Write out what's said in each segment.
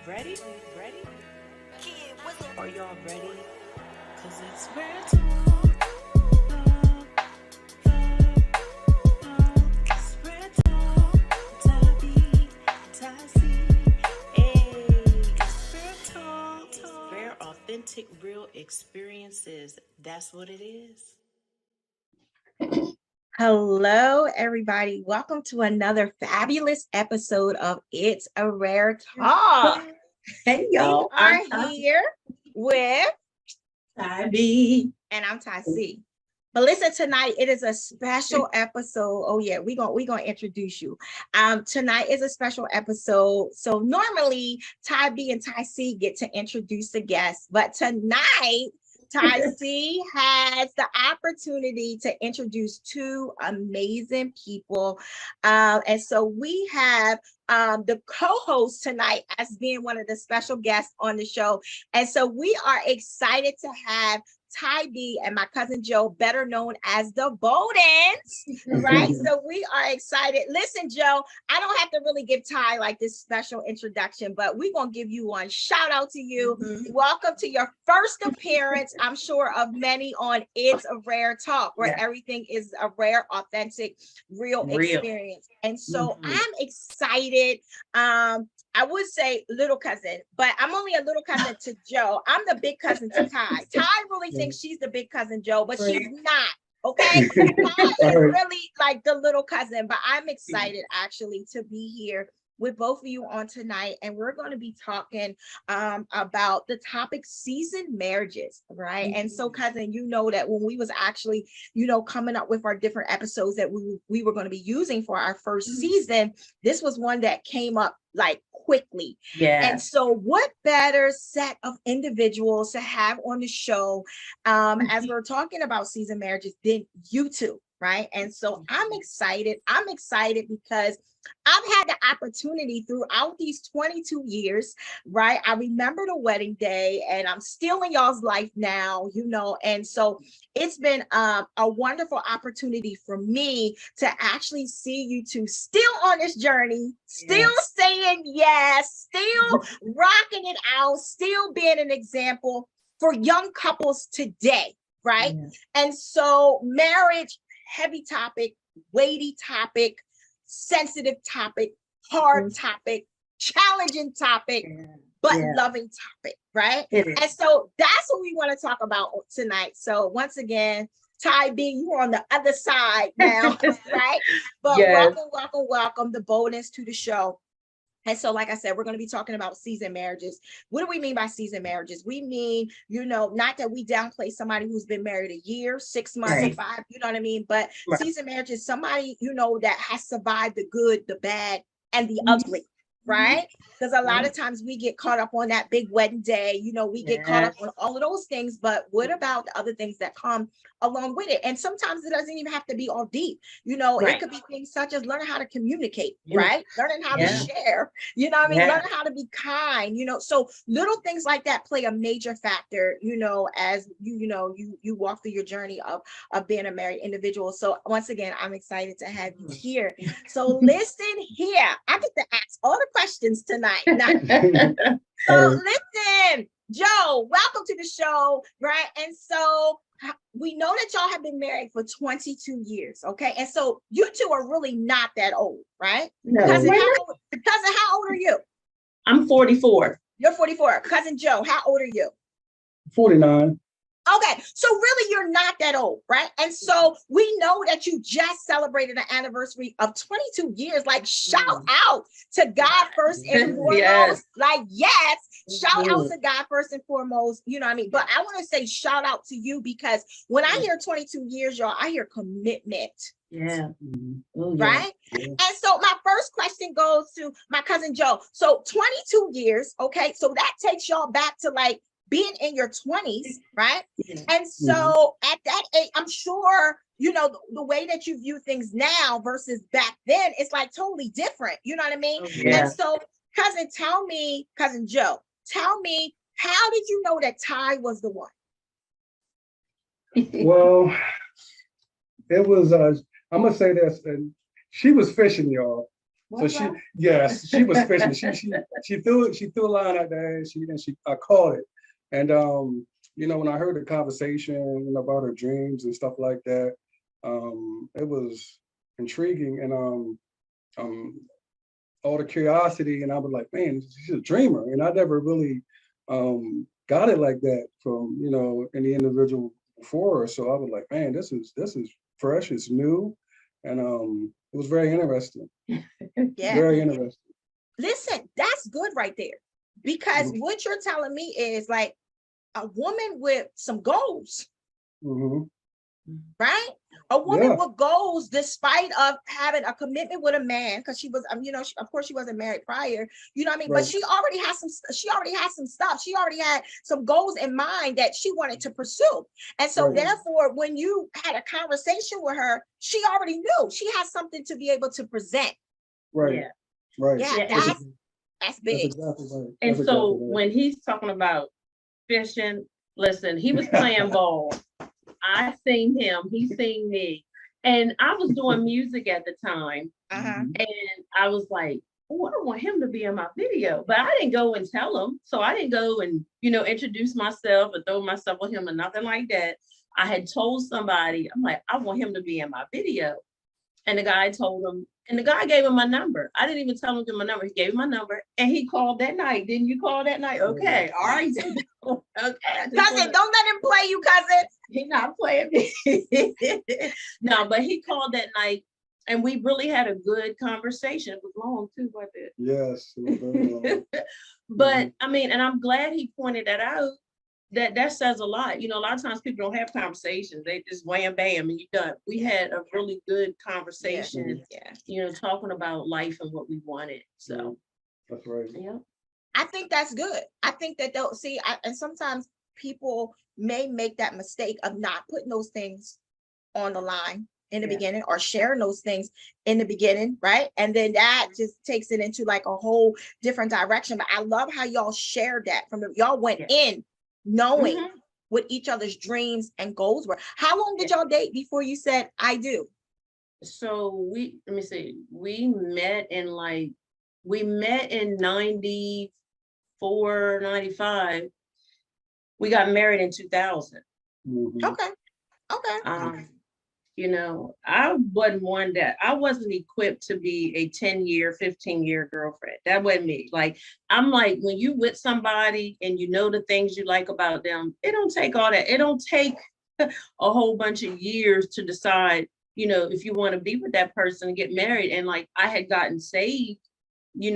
Ready? Ready? Are y'all ready? Cause it's rare talk. It's rare talk. Tabby, Tassie. Hey, it's rare talk. Rare, authentic, real experiences. That's what it is. Hello, everybody. Welcome to another fabulous episode of It's a Rare Talk. Hey We y'all, are here with, Tabby. and I'm Tassie. But listen, tonight it is a special episode. Oh yeah, we gonna introduce you. Tonight is a special episode. So normally Ty B and Ty C get to introduce the guests, but tonight Ty C has the opportunity to introduce two amazing people. And so we have the co-host tonight as being one of the special guests on the show. And so we are excited to have Ty B and my cousin Joe, better known as the Bowdens, right? So we are excited. Listen, Joe, I don't have to really give Ty like this special introduction, but we're going to give you one. Shout out to you. Welcome to your first appearance, I'm sure, of many on It's a Rare Talk, where everything is a rare, authentic, real experience. And so I'm excited. I would say little cousin, but I'm only a little cousin to Joe. I'm the big cousin to Ty. Ty really thinks she's the big cousin Joe, but she's not. Okay. Ty is really like the little cousin, but I'm excited actually to be here with both of you on tonight. And we're going to be talking about the topic seasoned marriages, right? And so cousin, you know that when we was actually, coming up with our different episodes that we were going to be using for our first season, this was one that came up like quickly. And so what better set of individuals to have on the show as we're talking about seasoned marriages than you two, right? And so I'm excited because I've had the opportunity throughout these 22 years, right? I remember the wedding day and I'm still in y'all's life now, and so it's been a wonderful opportunity for me to actually see you two still on this journey, still saying yes, still rocking it out, still being an example for young couples today, right? And so marriage, heavy topic, weighty topic, sensitive topic, hard topic, challenging topic, but loving topic, right? And so that's what we want to talk about tonight. So once again, Ty B, you're on the other side now, right? But welcome the Bowdens to the show. And so, like I said, we're going to be talking about seasoned marriages. What do we mean by seasoned marriages? We mean, not that we downplay somebody who's been married a year, 6 months, 5, you know what I mean? But seasoned marriage is somebody, that has survived the good, the bad, and the ugly, right? Because a lot of times we get caught up on that big wedding day, we get caught up on all of those things. But what about the other things that come along with it? And sometimes it doesn't even have to be all deep. It could be things such as learning how to communicate, right? Learning how to share, learning how to be kind, so little things like that play a major factor, as you walk through your journey of being a married individual. So once again, I'm excited to have you here. So listen here, I get to ask all the questions tonight. So listen, Joe, welcome to the show, right? And so we know that y'all have been married for 22 years, okay? And so you two are really not that old, right? No. Cousin, how old are you? I'm 44. You're 44. Cousin Joe, how old are you? 49. Okay, so really you're not that old, right? And so we know that you just celebrated an anniversary of 22 years. Like, shout out to God first and foremost. Shout out to God first and foremost, you know what I mean? But I want to say shout out to you because when I hear 22 years, y'all, I hear commitment. Right? And so my first question goes to my cousin Joe. So 22 years, okay? So that takes y'all back to like being in your 20s, right? And so at that age, I'm sure, the way that you view things now versus back then, it's like totally different. You know what I mean? And so cousin Joe, tell me, how did you know that Ty was the one? Well, it was, I'm going to say this, and she was fishing, y'all. So she was fishing. She threw a line out there, and I caught it. And when I heard the conversation about her dreams and stuff like that, it was intriguing, and all the curiosity, and I was like, man, she's a dreamer, and I never really got it like that from any individual before her. So I was like, man, this is fresh, it's new, and it was very interesting. Yeah. Very interesting. Listen, that's good right there, because what you're telling me is like a woman with some goals, right? A woman with goals, despite of having a commitment with a man, because she was, of course she wasn't married prior, you know what I mean? Right. But she already has some stuff. She already had some goals in mind that she wanted to pursue. And so therefore, when you had a conversation with her, she already knew she has something to be able to present. Right. Yeah. Right. Yeah, that's big. That's exactly right. And so when he's talking about fishing, listen, he was playing ball. I seen him, he seen me. And I was doing music at the time. And I was like, oh, I don't want him to be in my video. But I didn't go and tell him. So I didn't go and, introduce myself and throw myself on him or nothing like that. I had told somebody, I'm like, I want him to be in my video. And the guy told him, and the guy gave him my number. I didn't even tell him to give my number. He gave him my number, and he called that night. Didn't you call that night? Okay, all right. Okay. Cousin, don't let him play you, cousin. He's not playing me. No, but he called that night, and we really had a good conversation. It was long too, wasn't it? Yes, it was very long. But I mean, and I'm glad he pointed that out. That says a lot. A lot of times people don't have conversations. They just wham bam and you're done. We had a really good conversation, talking about life and what we wanted. So that's right. Yeah. I think that's good. I think that they'll see, and sometimes people may make that mistake of not putting those things on the line in the beginning, or sharing those things in the beginning, right? And then that just takes it into like a whole different direction. But I love how y'all shared that y'all went in knowing what each other's dreams and goals were. How long did y'all date before you said I do? So let me see, we met in 94, 95. We got married in 2000. Okay. I wasn't one that I wasn't equipped to be a 10-year, 15-year girlfriend. That wasn't me. Like, I'm like, when you with somebody and the things you like about them, it don't take all that. It don't take a whole bunch of years to decide, if you want to be with that person and get married. And like, I had gotten saved, and you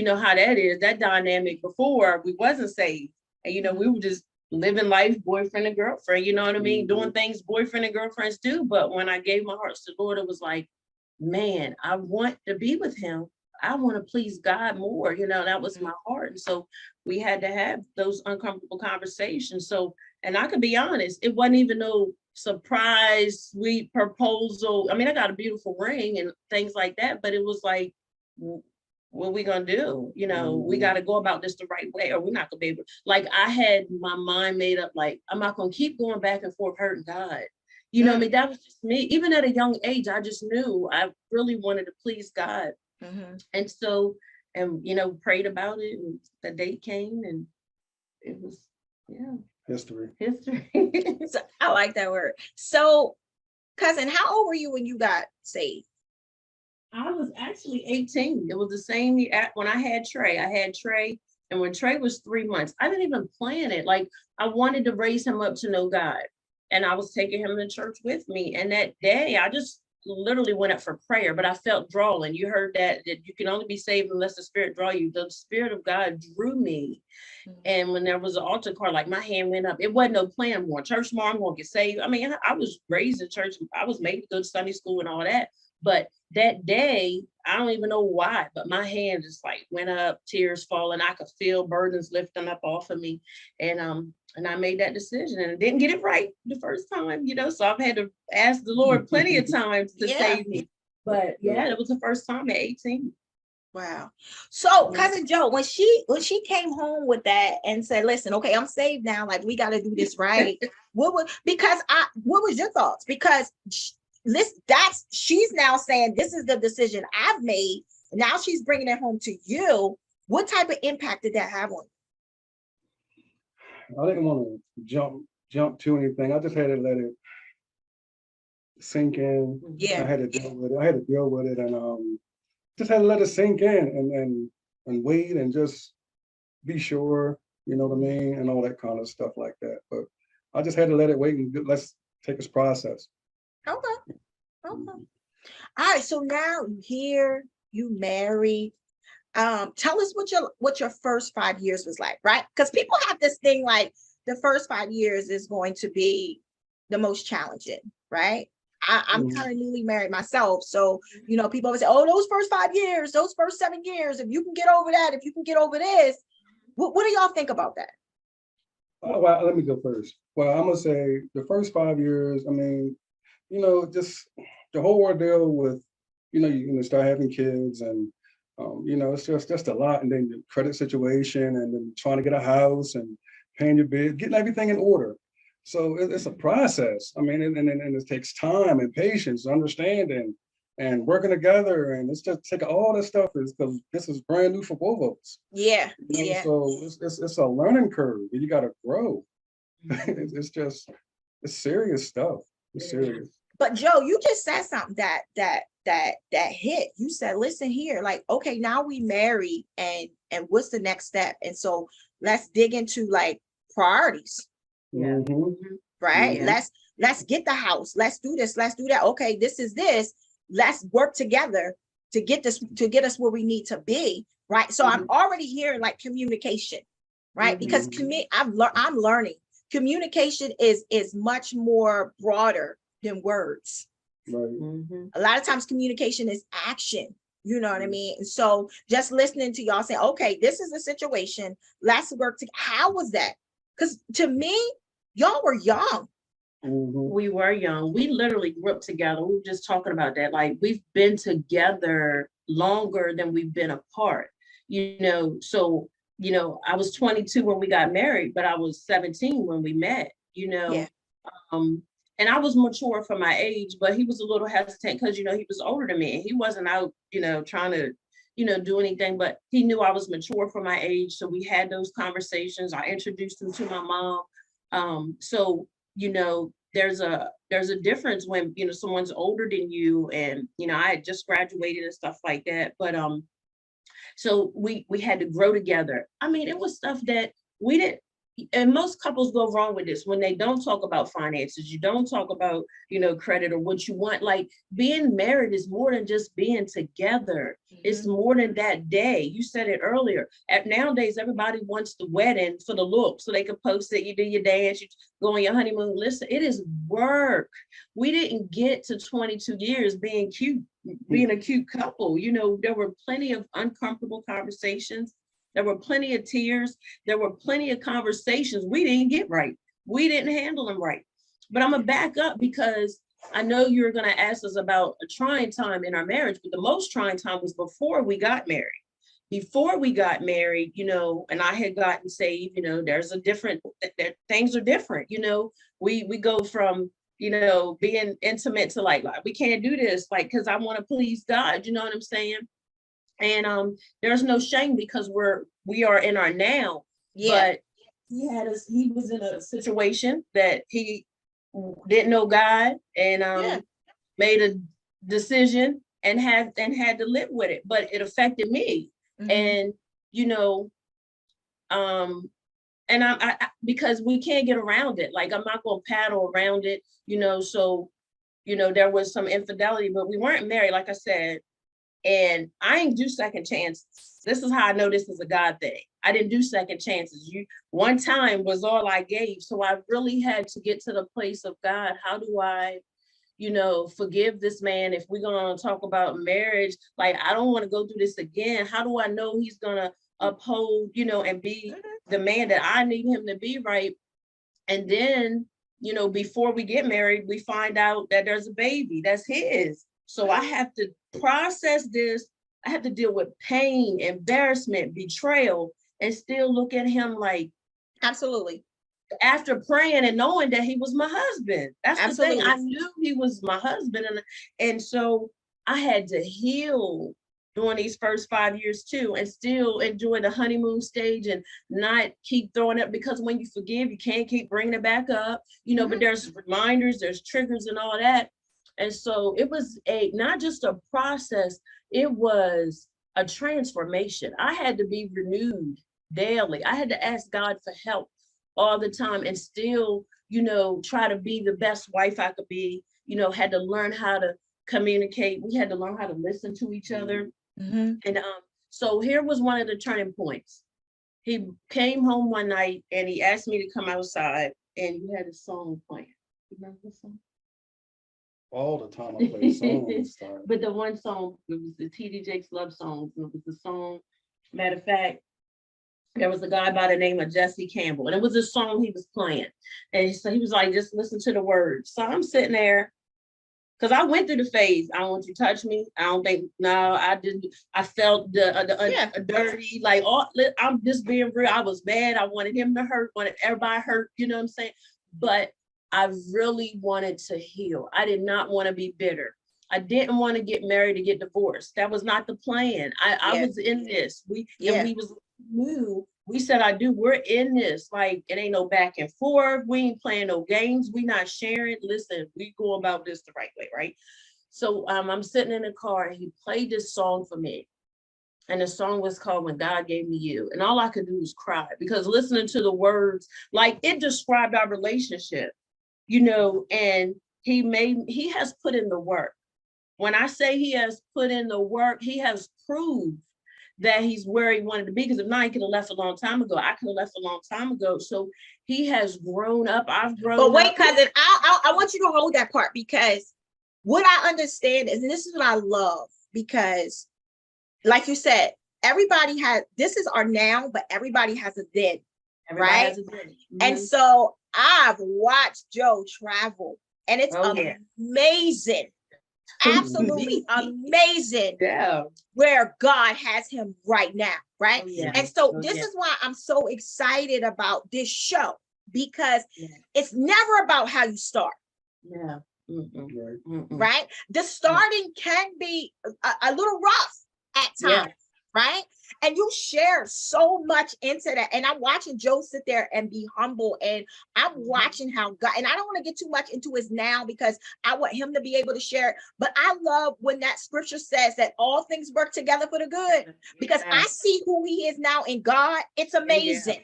know how that is, that dynamic before we wasn't saved. And, we were just living life, boyfriend and girlfriend, you know what I mean? Doing things boyfriend and girlfriends do. But when I gave my heart to the Lord, it was like, man, I want to be with him. I want to please God more. That was my heart. And so we had to have those uncomfortable conversations. So, and I could be honest, it wasn't even no surprise, sweet proposal. I mean, I got a beautiful ring and things like that, but it was like, what we gonna do? We got to go about this the right way, or we're not gonna be able. Like, I had my mind made up. Like, I'm not gonna keep going back and forth hurting God. I mean, that was just me. Even at a young age, I just knew I really wanted to please God, and so, prayed about it. And the date came, and it was history. So, I like that word. So, cousin, how old were you when you got saved? I was actually 18. It was the same year when I had Trey. And when Trey was 3 months, I didn't even plan it. Like, I wanted to raise him up to know God. And I was taking him to church with me. And that day, I just literally went up for prayer, but I felt drawing. You heard that you can only be saved unless the Spirit draw you. The Spirit of God drew me. And when there was an altar call, like, my hand went up. It wasn't no plan more. Church tomorrow, I'm going to get saved. I mean, I was raised in church. I was made to go to Sunday school and all that. But that day, I don't even know why, but my hand just like went up, tears falling. I could feel burdens lifting up off of me. And I made that decision, and I didn't get it right the first time, so I've had to ask the Lord plenty of times to save me. But it was the first time at 18. Wow. So Cousin Joe, when she came home with that and said, listen, okay, I'm saved now, like, we got to do this right. what was your thoughts? Because she's now saying, this is the decision I've made, Now she's bringing it home to you. What type of impact did that have on I didn't want to jump to anything. I just had to let it sink in. you? I Yeah. had to deal with it. I had to deal with it, and just had to let it sink in, and wait, and just be sure, you know what I mean, and all that kind of stuff like that. But I just had to let it wait and let's take this process. Okay. Okay. All right. So now you here, you married. Tell us what your first 5 years was like, right? Because people have this thing like the first 5 years is going to be the most challenging, right? I'm Mhm. kind of newly married myself. So, you know, people always say, oh, those first 5 years, those first 7 years, if you can get over that, if you can get over this, what do y'all think about that? Well, let me go first. Well, I'm gonna say the first 5 years. I mean, you know, just the whole ordeal with, you start having kids, and it's just a lot, and then the credit situation, and then trying to get a house and paying your bill, getting everything in order. So it's a process. I mean, and it takes time and patience, understanding, and working together, and it's just take all this stuff is because this is brand new for both of us. Yeah. You know, Yeah. so it's a learning curve. You got to grow. It's serious stuff. It's serious. But Joe, you just said something that hit. You said, listen here, like, okay, now we married, and what's the next step? And so let's dig into like priorities, Yeah. Mhm. right? Mhm. Let's get the house. Let's do this. Let's do that. Okay, this is this. Let's work together to get us where we need to be, right? So I'm already hearing like communication, right? Because I'm learning communication is much more broader than words. Right. A lot of times communication is action. You know what I mean? And so just listening to y'all say, okay, this is the situation. Let's work together. How was that? Because to me, y'all were young. Mhm. We were young. We literally grew up together. We were just talking about that. Like we've been together longer than we've been apart. So I was 22 when we got married, but I was 17 when we met. Yeah. And I was mature for my age, but he was a little hesitant because he was older than me, and he wasn't out, trying to, do anything. But he knew I was mature for my age, so we had those conversations. I introduced him to my mom. So there's a difference when someone's older than you, and I had just graduated and stuff like that. But so we had to grow together. I mean, it was stuff that we didn't. And most couples go wrong with this when they don't talk about finances. You don't talk about, credit or what you want. Like being married is more than just being together. It's more than that day. You said it earlier. Nowadays, everybody wants the wedding for the look so they can post it. You do your dance, you go on your honeymoon. Listen, it is work. We didn't get to 22 years being cute, being a cute couple. There were plenty of uncomfortable conversations. There were plenty of tears. There were plenty of conversations we didn't get right. We didn't handle them right. But I'm going to back up because I know you're going to ask us about a trying time in our marriage, but the most trying time was before we got married. Before we got married, and I had gotten saved, there's a different, things are different. We go from, being intimate to like, we can't do this, like, because I want to please God, you know what I'm saying? And there's no shame because we are in our now. Yeah. But he was in a situation that he didn't know God, and made a decision and had to live with it. But it affected me. And and I because we can't get around it. Like I'm not gonna paddle around it, so there was some infidelity, but we weren't married, like I said. And I ain't do second chances. This is how I know this is a God thing. I didn't do second chances. One time was all I gave. So I really had to get to the place of God. How do I, forgive this man? If we're going to talk about marriage, like, I don't want to go through this again. How do I know he's going to uphold, and be the man that I need him to be, right? And then, before we get married, we find out that there's a baby that's his. So I have to process this. I have to deal with pain, embarrassment, betrayal, and still look at him like, Absolutely. after praying and knowing that he was my husband. That's Absolutely. the thing. I knew he was my husband. And so I had to heal during these first 5 years too, and still enjoy the honeymoon stage and not keep throwing it, because when you forgive, you can't keep bringing it back up, you know, but there's reminders, there's triggers and all that. And so it was not just a process, it was a transformation. I had to be renewed daily. I had to ask God for help all the time and still, you know, try to be the best wife I could be, you know, had to learn how to communicate. We had to learn how to listen to each other. Mm-hmm. And so here was one of the turning points. He came home one night and he asked me to come outside, and you had a song playing. You remember the song? All the time I play songs. But the one song, it was the TD Jakes love songs. And it was the song, matter of fact, there was a guy by the name of Jesse Campbell, and it was a song he was playing. And so he was like, just listen to the words. So I'm sitting there, because I went through the phase. I don't want you to touch me. I don't think, no, I didn't. I felt the dirty, like, I'm just being real. I was mad. I wanted him to hurt, wanted everybody hurt, you know what I'm saying? But I really wanted to heal. I did not want to be bitter. I didn't want to get married to get divorced. That was not the plan. I was in this. We was new. We said, I do. We're in this. Like, it ain't no back and forth. We ain't playing no games. We not sharing. Listen, we go about this the right way, right? So I'm sitting in the car and he played this song for me. And the song was called When God Gave Me You. And all I could do was cry, because listening to the words, like, it described our relationship, you know, and he has put in the work. When I say he has put in the work, he has proved that he's where he wanted to be. Because if not, he could have left a long time ago. I could have left a long time ago. So he has grown up. I've grown up. But wait, cousin, I want you to hold that part, because what I understand is, and this is what I love, because like you said, everybody has, this is our now, but everybody has a then, Everybody right? has a then. And so I've watched Joe travel, and it's amazing. Absolutely amazing. Yeah. Where God has him right now, right? Oh, yeah. And so this is why I'm so excited about this show, because it's never about how you start. Yeah. Right? The starting can be a little rough at times, right? And you share so much into that. And I'm watching Joe sit there and be humble, and I'm watching how God, and I don't want to get too much into his now, because I want him to be able to share it. But I love when that scripture says that all things work together for the good, because I see who he is now in God. It's amazing.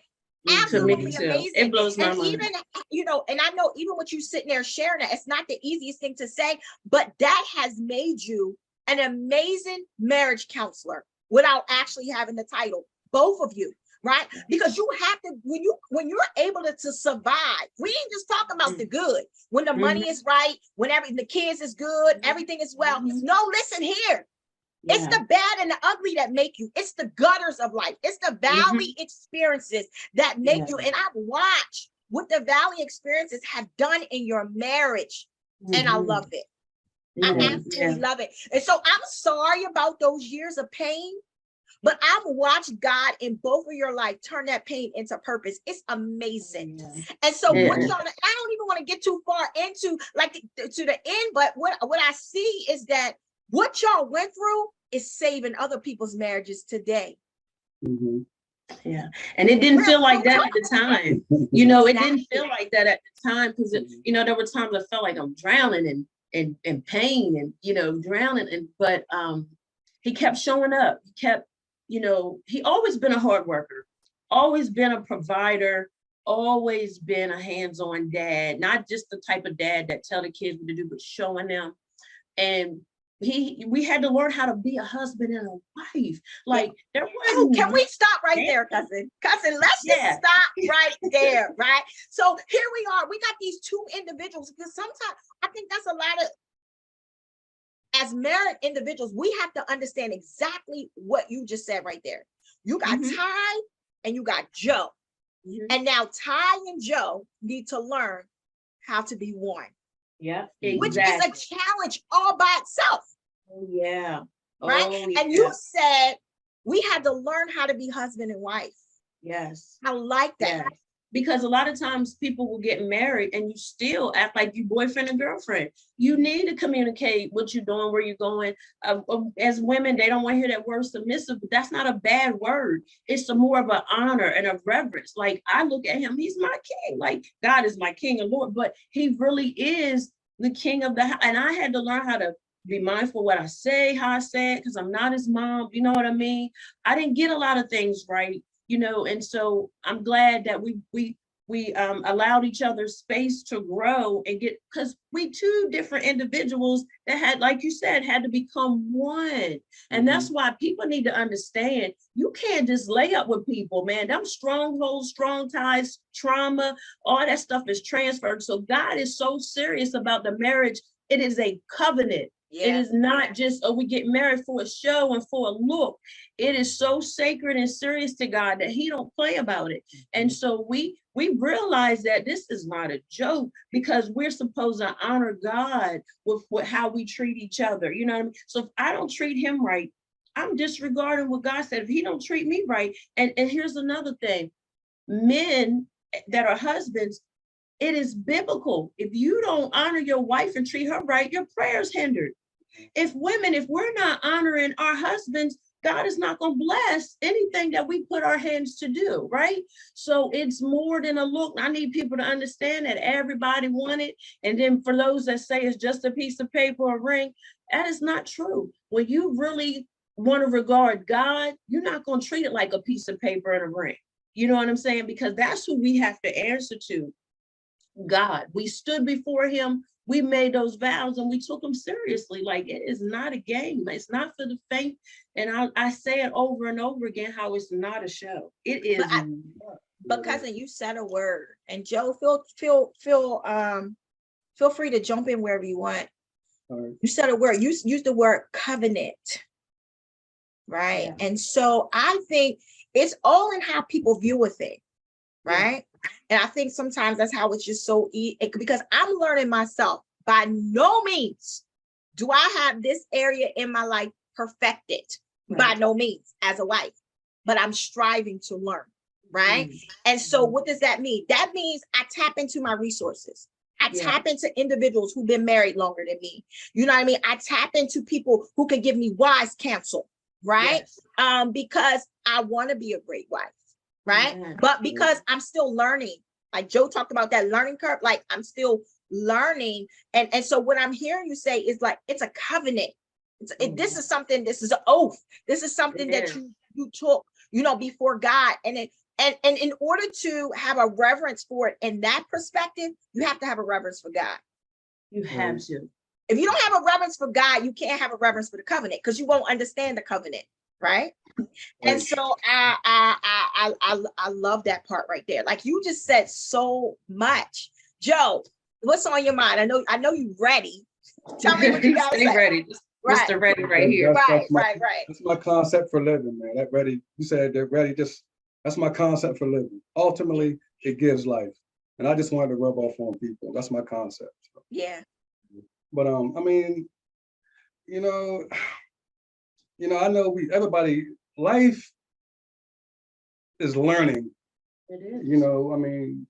Absolutely amazing. It blows my mind. Even, you know, and I know even with you sitting there sharing that, it's not the easiest thing to say, but that has made you an amazing marriage counselor without actually having the title, both of you, right? Because you have to, when you're able to survive, we ain't just talking about the good, when the money is right, when the kids is good, everything is well. No, listen here. It's the bad and the ugly that make you. It's the gutters of life. It's the valley experiences that make you. And I've watched what the valley experiences have done in your marriage, and I love it. I absolutely love it. And so I'm sorry about those years of pain, but I've watched God in both of your life turn that pain into purpose. It's amazing. And so what y'all, I don't even want to get too far into like to the end, but what I see is that what y'all went through is saving other people's marriages today. Yeah. And it didn't feel like that at the time. You know, it didn't feel like that at the time, because, you know, there were times I felt like I'm drowning in pain and, you know, drowning. But he kept showing up. He kept, you know, he always been a hard worker, always been a provider, always been a hands-on dad, not just the type of dad that tell the kids what to do, but showing them. And we had to learn how to be a husband and a wife. Like there was. Can we stop right there, cousin? Cousin, let's just stop right there, right? So here we are. We got these two individuals, because sometimes I think that's a lot of, as married individuals, we have to understand exactly what you just said right there. You got Ty and you got Joe. And now Ty and Joe need to learn how to be one. Yeah, exactly. Which is a challenge all by itself. Right? And you said we had to learn how to be husband and wife. Yes. I like that. because a lot of times people will get married and you still act like you boyfriend and girlfriend. You need to communicate what you're doing, where you're going. As women, they don't want to hear that word submissive, but that's not a bad word. It's a more of an honor and a reverence. Like, I look at him, he's my king. Like, God is my king and Lord, but he really is the king of the house. And I had to learn how to be mindful what I say, how I say it, because I'm not his mom. You know what I mean? I didn't get a lot of things right, and so I'm glad that we allowed each other space to grow and get, because we two different individuals that had, like you said, had to become one. And that's why people need to understand, you can't just lay up with people, man. Them strongholds, strong ties, trauma, all that stuff is transferred. So God is so serious about the marriage. It is a covenant. It is not just, we get married for a show and for a look. It is so sacred and serious to God that he don't play about it. And so we realize that this is not a joke, because we're supposed to honor God with how we treat each other. You know what I mean? So if I don't treat him right, I'm disregarding what God said. If he don't treat me right, and here's another thing, men that are husbands, it is biblical. If you don't honor your wife and treat her right, your prayer's hindered. If we're not honoring our husbands, God is not going to bless anything that we put our hands to do, right? So it's more than a look. I need people to understand that everybody want it. And then for those that say it's just a piece of paper or a ring, that is not true. When you really want to regard God, you're not going to treat it like a piece of paper and a ring. You know what I'm saying? Because that's who we have to answer to. God. We stood before him, we made those vows, and we took them seriously. Like, it is not a game. It's not for the faint. And I say it over and over again, how it's not a show. It is. But cousin, you said a word, and Joe, feel free to jump in wherever you want. Right. You said a word. You used the word covenant, right? Yeah. And so I think it's all in how people view a thing, right? And I think sometimes that's how it's just so because I'm learning myself. By no means do I have this area in my life perfected. Right. By no means as a wife, but I'm striving to learn, right? And so what does that mean? That means I tap into my resources. I tap into individuals who've been married longer than me. You know what I mean? I tap into people who can give me wise counsel, right? Yes. Because I want to be a great wife. Right. But because I'm still learning, like Joe talked about that learning curve, like I'm still learning. And so what I'm hearing you say is like, it's a covenant. This is something, this is an oath. This is something that you took, before God. And in order to have a reverence for it in that perspective, you have to have a reverence for God. You have to. If you don't have a reverence for God, you can't have a reverence for the covenant, because you won't understand the covenant. Right. And so I love that part right there. Like, you just said so much. Joe, what's on your mind? I know you're ready. Tell me what you got to say. Ready. Right. Mr. Ready right here. Right. That's my concept for living, man. That ready, you said that ready, that's my concept for living. Ultimately, it gives life. And I just wanted to rub off on people. That's my concept. Yeah. But I mean, I know everybody, life is learning. It is. I mean,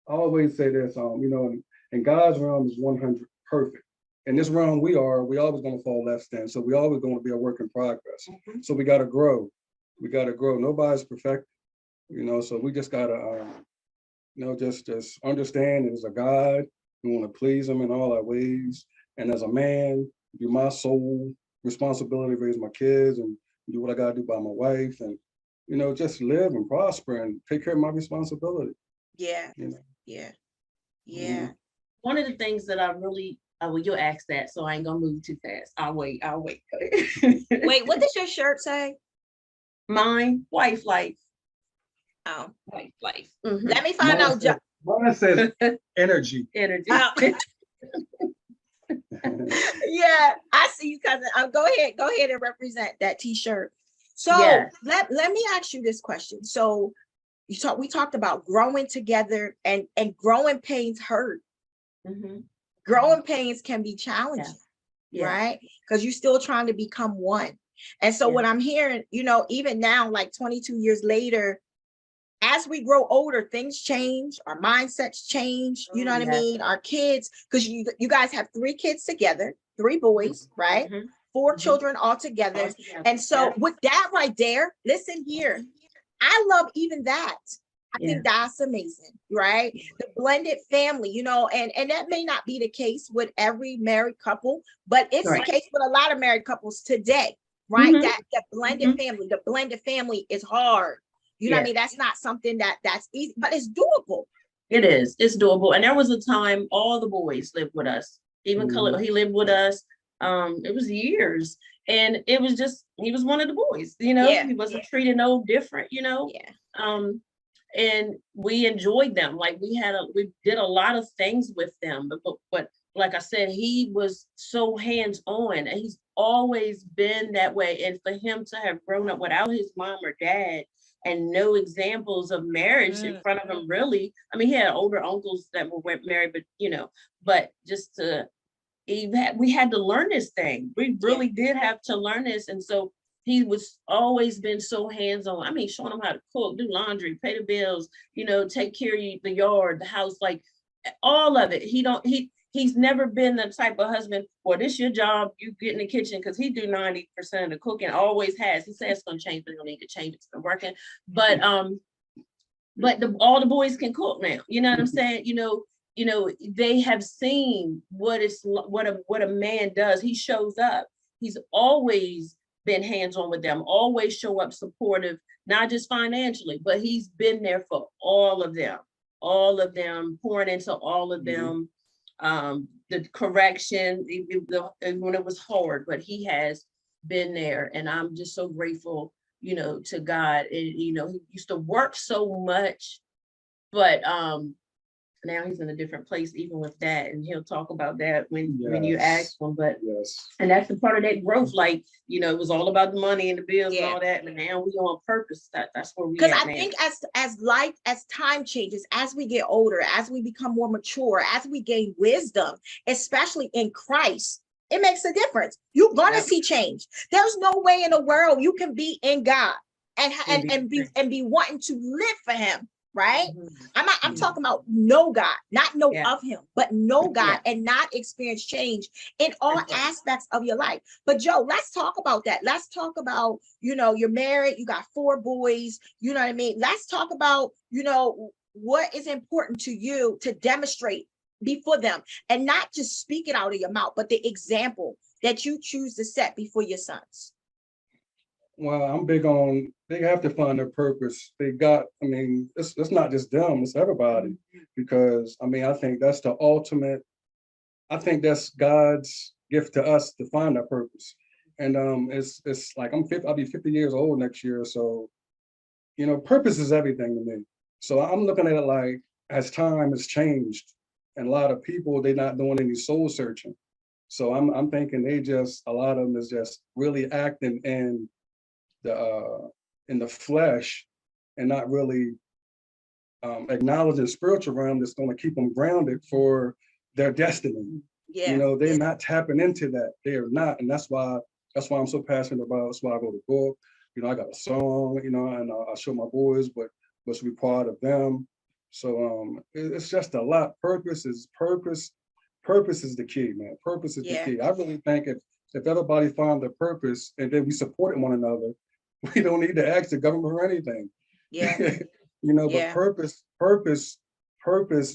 I always say this, in God's realm is 100 perfect. In this realm we always going to fall less than. So we always going to be a work in progress. So we got to grow. Nobody's perfect, so we just got to, just understand there's a God. We want to please him in all our ways. And as a man, do my sole responsibility, raise my kids and do what I got to do by my wife, and just live and prosper and take care of my responsibility. Yeah. One of the things that I really, well, you'll ask that, so I ain't gonna move too fast. I'll wait. Wait, what does your shirt say? Mine, wife life. Oh, wife life. Let me find out. Mine says energy. Energy. Yeah, I see you, cousin. Go ahead and represent that t-shirt. So let me ask you this question. So we talked about growing together, and growing pains hurt. Growing pains can be challenging, right? Because you're still trying to become one. And so what I'm hearing, even now, like 22 years later, as we grow older, things change, our mindsets change, you know what I Yes. mean? Our kids, because you guys have 3 kids together, 3 boys, right? Mhm. 4 Mhm. children all together. And so Yeah. with that right there, listen here, I love even that. I Yeah. think that's amazing, right? The blended family, you know, and that may not be the case with every married couple, but it's the Right. case with a lot of married couples today, right? Mhm. That blended Mhm. family, the blended family is hard. You know what I Yeah. mean? That's not something that's easy, but it's doable. It is. It's doable. And there was a time all the boys lived with us. Even Khalil, he lived with us. It was years. And it was just, he was one of the boys, you know, Yeah. he wasn't treated no different, you know. Yeah. And we enjoyed them. Like we did a lot of things with them. But like I said, he was so hands-on and he's always been that way. And for him to have grown up without his mom or dad and no examples of marriage in front of him, really. I mean, he had older uncles that were married, but you know, but just to we had to learn this thing. We really did have to learn this. And so he was always been so hands-on. I mean, showing him how to cook, do laundry, pay the bills, you know, take care of the yard, the house, like all of it. He's never been the type of husband, well, this your job, you get in the kitchen, because he do 90% of the cooking, always has. He says it's gonna change, but he don't need to change, it's been working. But all the boys can cook now. You know what I'm saying? You know, they have seen what a man does. He shows up. He's always been hands-on with them, always show up supportive, not just financially, but he's been there for all of them, pouring into all of them. The correction, when it was hard, but he has been there. And I'm just so grateful, you know, to God. And, you know, he used to work so much, but now he's in a different place, even with that. And he'll talk about that when you ask him. But and that's the part of that growth. Like, you know, it was all about the money and the bills and all that. But now we on purpose. That's where we because at I now. think as time changes, as we get older, as we become more mature, as we gain wisdom, especially in Christ, it makes a difference. You're gonna see change. There's no way in the world you can be in God and be wanting to live for him, right? I'm talking about know God, not know of him, but know God and not experience change in all aspects of your life. But Joe, let's talk about that. Let's talk about, you know, you're married, you got 4 boys, you know what I mean? Let's talk about, you know, what is important to you to demonstrate before them, and not just speak it out of your mouth, but the example that you choose to set before your sons. Well, I'm big on, they have to find their purpose. I mean, it's not just them, it's everybody. Because I mean, I think that's the ultimate, I think that's God's gift to us to find our purpose. And it's like I'll be 50 years old next year. So, you know, purpose is everything to me. So I'm looking at it like, as time has changed, and a lot of people, they're not doing any soul searching. So I'm thinking a lot of them is just really acting in the flesh and not really acknowledging spiritual realm that's going to keep them grounded for their destiny. You know, they're not tapping into that. They are not, and that's why I'm so passionate about. That's why I wrote a book. You know, I got a song. You know, and I show my boys what's required of them. So it's just a lot. Purpose is the key, man. Purpose is the key. I really think if everybody found their purpose and then we supported one another, we don't need to ask the government for anything. You know, but purpose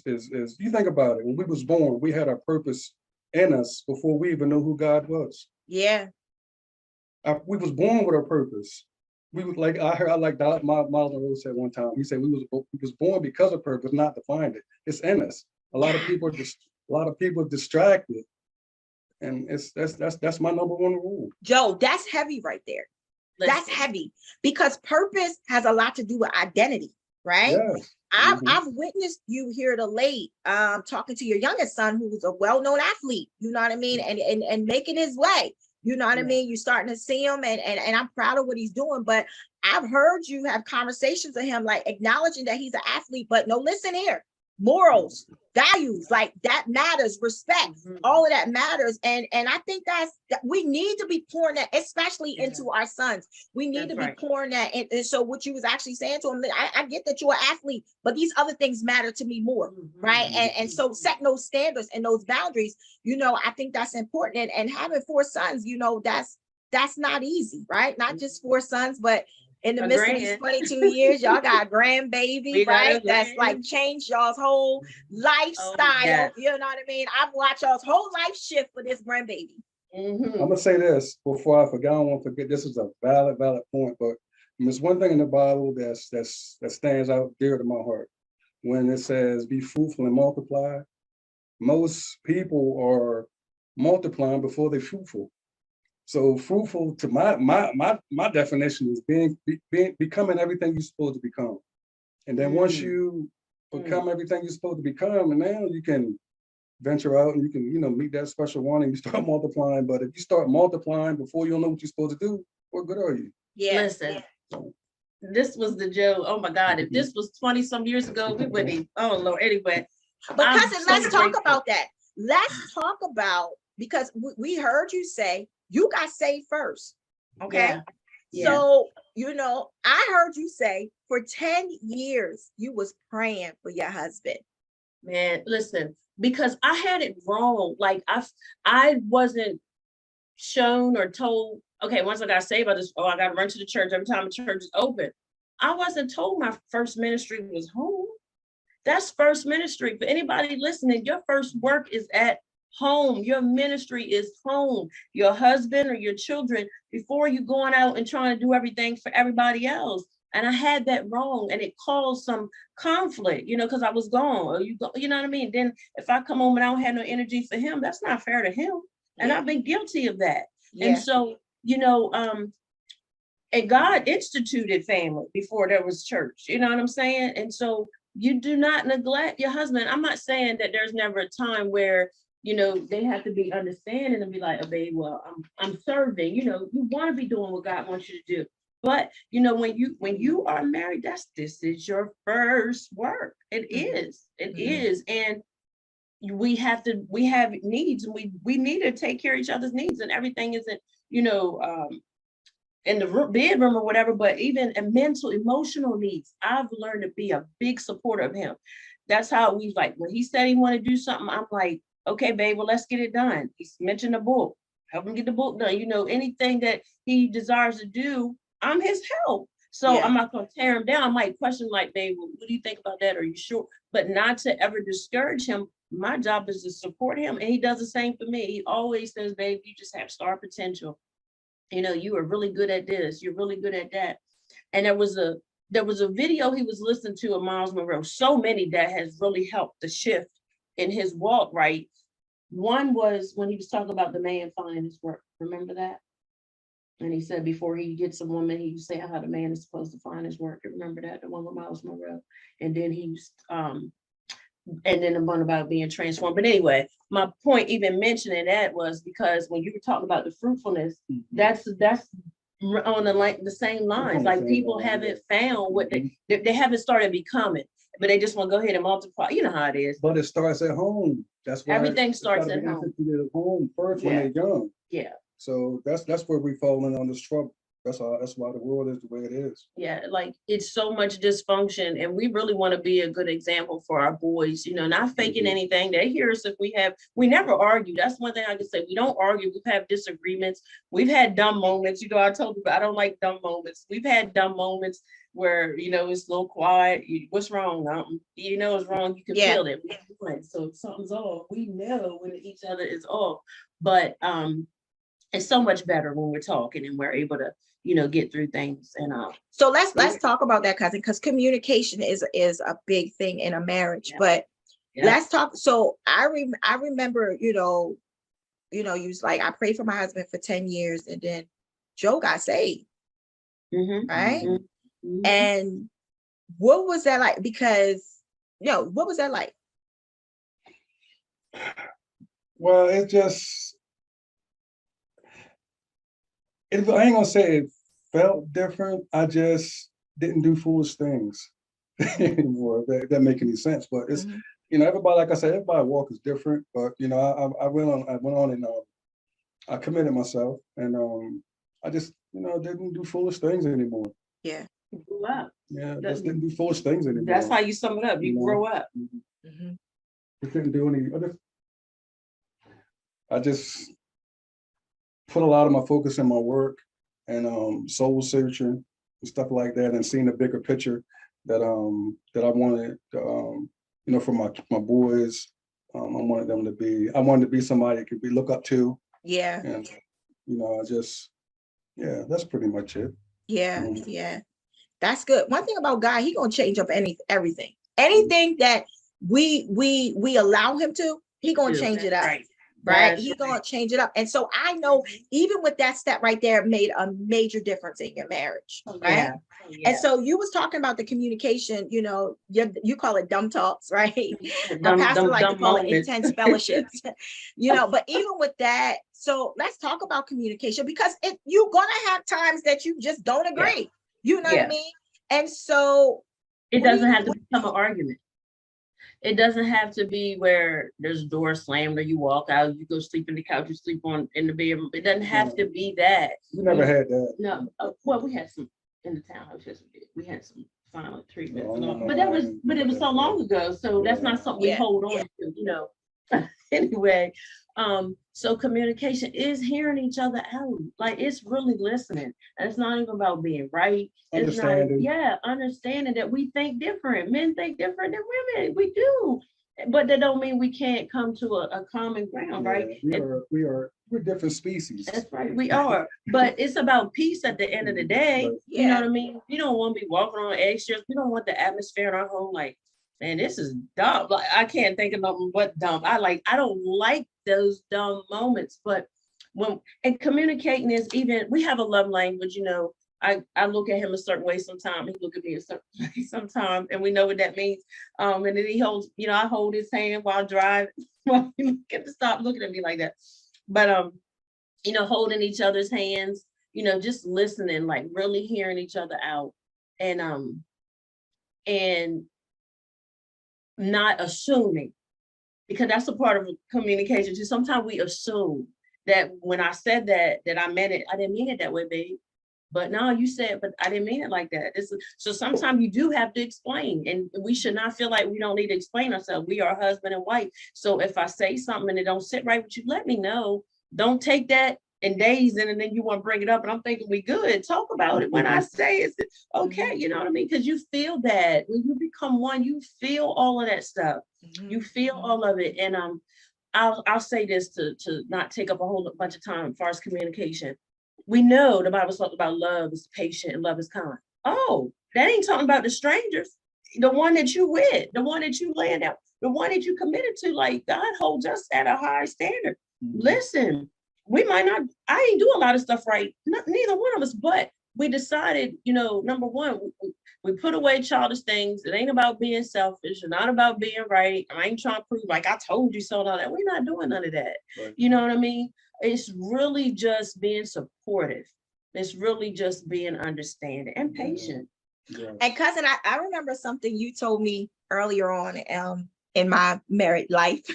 is, you think about it, when we was born, we had our purpose in us before we even knew who God was. We was born with our purpose. We was like, I like Miles Monroe said one time, he said we was born because of purpose, not to find it. It's in us. A lot of people distracted. And that's my number one rule. Joe, that's heavy right there. That's heavy, because purpose has a lot to do with identity, right? Yes. I've witnessed you here to late talking to your youngest son, who's a well-known athlete, you know what I mean, and making his way, you know what I mean. You're starting to see him, and I'm proud of what he's doing. But I've heard you have conversations with him, like acknowledging that he's an athlete, but no, listen here, morals, values, like that matters, respect, Mhm. all of that matters. And I think that we need to be pouring that, especially Yeah. into our sons. We need That's to be right. pouring that. And so what you was actually saying to him, I get that you're an athlete, but these other things matter to me more. Mhm. Right. And so setting those standards and those boundaries, I think that's important. And having 4 sons, that's not easy, right? Not just 4 sons, but in the A midst of these grand. 22 years, y'all got a grandbaby, We got a right? That's like grand. changed y'all's whole lifestyle. yes. You know what I mean? I've watched y'all's whole life shift for this grandbaby. I'm Mhm. gonna say this before I forget. I don't want to forget. This is a valid point, but there's one thing in the Bible that stands out dear to my heart. When it says, "Be fruitful and multiply," most people are multiplying before they're fruitful. So fruitful, to my definition, is becoming everything you're supposed to become. And then once Mm. you become everything you're supposed to become, and now you can venture out and you can, meet that special one and you start multiplying. But if you start multiplying before you know what you're supposed to do, what good are you? Yeah. Listen, this was the joke. Oh my God, if this was 20 some years ago, we wouldn't even, oh Lord, anyway. But I'm cousin, so let's talk grateful. about that. Let's talk about, because we heard you say you got saved first. Okay. Yeah. Yeah. So, I heard you say for 10 years you was praying for your husband. Man, listen, because I had it wrong. Like I wasn't shown or told, okay, once I got saved, I got to run to the church every time the church is open. I wasn't told my first ministry was home. That's first ministry. For anybody listening, your first work is at home. Your ministry is home. Your husband or your children, before you going out and trying to do everything for everybody else. And I had that wrong, and it caused some conflict, because I was gone. Or you know what I mean? Then if I come home and I don't have no energy for him, that's not fair to him. And I've been guilty of that. Yeah. And so, and God instituted family before there was church. You know what I'm saying? And so you do not neglect your husband. I'm not saying that there's never a time where, they have to be understanding and be like, oh, babe, well, I'm serving. You want to be doing what God wants you to do. But when you are married, this is your first work. It is. It is. And we have needs, and we need to take care of each other's needs, and everything isn't, in the bedroom or whatever, but even a mental, emotional needs. I've learned to be a big supporter of him. That's how we like, when he said he wanted to do something, I'm like, okay, babe, well, let's get it done. He's mentioned a book, help him get the book done. Anything that he desires to do, I'm his help. So Yeah. I'm not going to tear him down. I might question like, babe, well, what do you think about that? Are you sure? But not to ever discourage him. My job is to support him. And he does the same for me. He always says, babe, you just have star potential. You are really good at this. You're really good at that. And there was a video he was listening to of Miles Monroe. So many that has really helped the shift in his walk, right? One was when he was talking about the man finding his work. Remember that? And he said before he gets a woman, he was saying how the man is supposed to find his work. You remember that? The one with Miles Monroe. And then he was and then the one about being transformed. But anyway, my point even mentioning that was because when you were talking about the fruitfulness, that's on the same lines. Like people haven't found what they haven't started becoming, but they just want to go ahead and multiply. You know how it is. But it starts at home. That's why everything starts at home. At home first when they're young. Yeah. So that's where we fall in on this trouble. That's why the world is the way it is. Yeah, like it's so much dysfunction, and we really want to be a good example for our boys, not faking anything. They hear us if we never argue. That's one thing I can say. We don't argue. We've had disagreements. We've had dumb moments. I told you, I don't like dumb moments. We've had dumb moments where, it's a little quiet. What's wrong? It's wrong. You can feel it. So if something's off, we know when each other is off. But it's so much better when we're talking and we're able to, get through things. And so let's talk about that, cousin, because communication is a big thing in a marriage. But let's talk. So I remember, you was like, I prayed for my husband for 10 years, and then Joe got saved. Right? Mm-hmm. And what was that like? Because what was that like? Well, I ain't gonna say it felt different. I just didn't do foolish things. anymore. If that make any sense, but it's Mhm. everybody, like I said, everybody walk is different. But I went on and I committed myself, and I just didn't do foolish things anymore. Yeah. You grew up. Yeah, That- just didn't do foolish things anymore. That's how you sum it up. You You know? grow up. Mhm. Just didn't do any. I just put a lot of my focus in my work and soul searching and stuff like that, and seeing the bigger picture that I wanted for my boys. I wanted to be somebody that could be look up to, Yeah. and that's pretty much it. Yeah. Mhm. Yeah. That's good. One thing about God, he gonna change up everything. Anything that we allow him to, he gonna Dude, change it that's up. right. Right? That's He right. gonna change it up. And so I know even with that step right there made a major difference in your marriage. Oh, Right. yeah. Oh, yeah. And so you was talking about the communication, you call it dumb talks, right? My pastor like to call it intense fellowships, but even with that, so let's talk about communication, because you're gonna have times that you just don't agree. You know what I Yeah. mean? And so It doesn't have to become an argument. It doesn't have to be where there's a door slammed or you walk out, you go sleep in the couch, you sleep in the bedroom. It doesn't have to be that. We never had that. No, well, we had some in the townhouse. Yes, we did. We had some silent treatment, Oh, no, but it was so long ago. So that's not something we Yeah. hold on to, Anyway, so communication is hearing each other out. Like, it's really listening, and it's not even about being right. It's not, understanding that we think different. Men think different than women. We do, but that don't mean we can't come to a common ground, right? We're different species. That's right, we are. But it's about peace at the end of the day. Right. You know what I mean? We don't want to be walking on eggshells. We don't want the atmosphere in our home like, man, this is dumb. Like, I can't think of nothing but dumb. I don't like those dumb moments. But and communicating is even, we have a love language, I look at him a certain way sometimes, he look at me a certain way sometimes, and we know what that means. And then he holds, I hold his hand while driving. Well, he get to stop looking at me like that. But holding each other's hands, just listening, like really hearing each other out, and not assuming, because that's a part of communication too. Sometimes we assume that when I said that I meant it. I didn't mean it that way, babe. But no, you said, but I didn't mean it like that. So sometimes you do have to explain, and we should not feel like we don't need to explain ourselves. We are husband and wife. So if I say something and it don't sit right with you, let me know. Don't take that and days in, and then you want to bring it up, and I'm thinking we good. Talk about it when I say it's okay. You know what I mean? Because you feel that when you become one, you feel all of that stuff. You feel all of it. And I'll say this to not take up a whole bunch of time as far as communication. We know the Bible talks about love is patient and love is kind. Oh, that ain't talking about the strangers, the one that you with, the one that you laying out, the one that you committed to. Like, God holds us at a high standard. Listen, we might not, I ain't do a lot of stuff right, neither one of us, but we decided, number one, we put away childish things. It ain't about being selfish, and not about being right. I ain't trying to prove like I told you so and all that. We're not doing none of that. Right. You know what I mean? It's really just being supportive. It's really just being understanding and patient. Yeah. And cousin, I remember something you told me earlier on in my married life.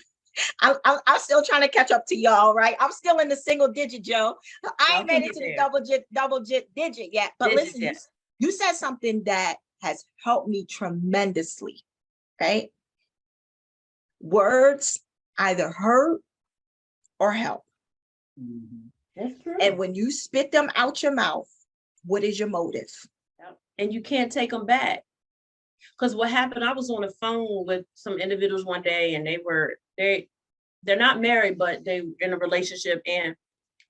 I'm still trying to catch up to y'all, right? I'm still in the single digit, Joe. I ain't made it to the double digit yet. But listen, you said something that has helped me tremendously, right? Words either hurt or help. Mm-hmm. That's true. And when you spit them out your mouth, what is your motive? And you can't take them back. Because what happened, I was on the phone with some individuals one day, and they're not married, but they in a relationship, and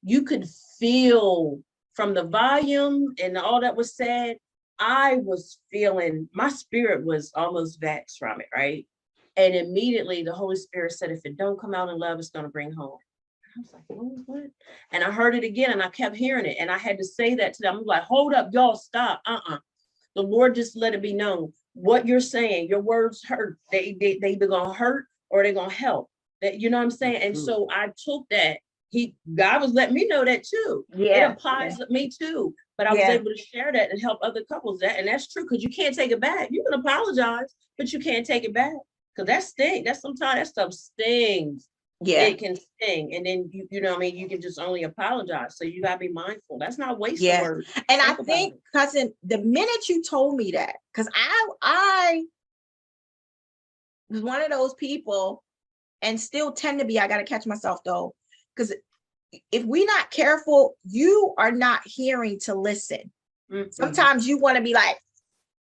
you could feel from the volume and all that was said, I was feeling, my spirit was almost vexed from it, right? And immediately the Holy Spirit said, if it don't come out in love, it's going to bring home. I was like, what? And I heard it again, and I kept hearing it, and I had to say that to them. I'm like, hold up, y'all, stop. The Lord just let it be known. What you're saying, your words hurt. They either gonna hurt or they're gonna help. That, you know what I'm saying? And so I took that. God was letting me know that too. Yeah, it applies to me too. But I was Yeah. able to share that and help other couples. And that's true, because you can't take it back. You can apologize, but you can't take it back. Because that sting, that's sometimes that stuff stings. Yeah. It can sting. And then you know what I mean, you can just only apologize. So you gotta be mindful. That's not wasting Yes. words. And I Think about think, it. cousin, the minute you told me that, because I was one of those people, and still tend to be, I got to catch myself though, because if we're not careful, you are not hearing to listen. Mhm. Sometimes you want to be like,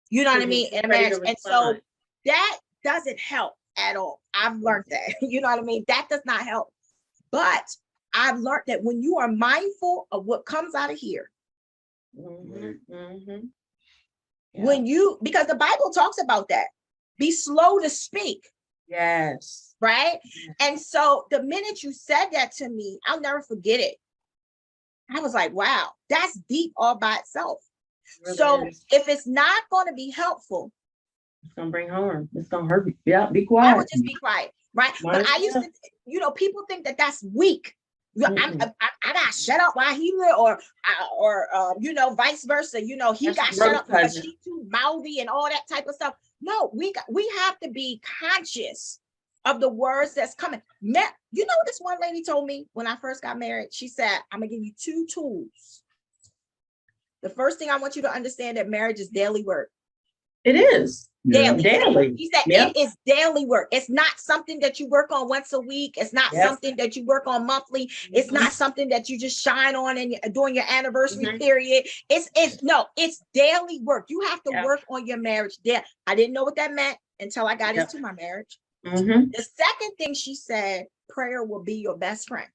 you know what I Mhm. mean, in a Ready to marriage. And so respond. that doesn't help at all. I've learned that. You know what I mean? That does not help. But I've learned that when you are mindful of what comes out of here, Mhm. Mhm. Yeah. when you, because the Bible talks about that, be slow to speak, Yes. right? And so the minute you said that to me, I'll never forget it. I was like, wow, that's deep all by itself. It really So is. if it's not going to be helpful, It's gonna bring harm. It's gonna hurt you. Yeah, be I quiet. would just be quiet, right? Might But as I used well. to, you know, people think that that's weak. You know, Mm-mm. I got shut up while he lived, or you know, vice versa. You know, he That's got shut growth, up because cousin. she too mouthy and all that type of stuff. No, we have to be conscious of the words that's coming. You know, this one lady told me when I first got married. She said, "I'm gonna give you 2 tools. The first thing I want you to understand that marriage is daily work. It is. Yeah. Daily. Daily. He said Yep. it is daily work. It's not something that you work on once a week. It's not Yep. something that you work on monthly. It's not something that you just shine on and during your anniversary Mhm. period. It's daily work. You have to Yep. work on your marriage there. I didn't know what that meant until I got Yep. into my marriage. Mhm. The second thing she said, prayer will be your best friend.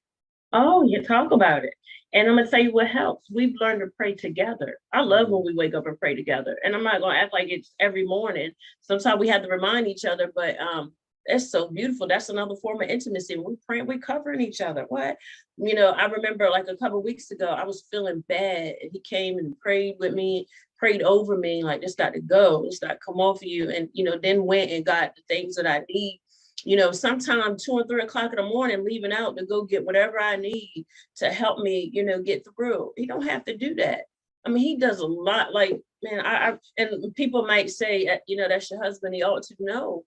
Oh, you talk about it. And I'm gonna tell you what helps. We've learned to pray together. I love when we wake up and pray together. And I'm not gonna act like it's every morning. Sometimes we have to remind each other, but it's so beautiful. That's another form of intimacy. When we pray, we're covering each other. What? You know, I remember like a couple of weeks ago, I was feeling bad, and he came and prayed with me, prayed over me, like this got to go, this got to come off of you. And then went and got the things that I need. Sometimes 2 or 3 o'clock in the morning, leaving out to go get whatever I need to help me, get through. He don't have to do that. I mean, he does a lot. Like, man, and people might say, that's your husband. He ought to know.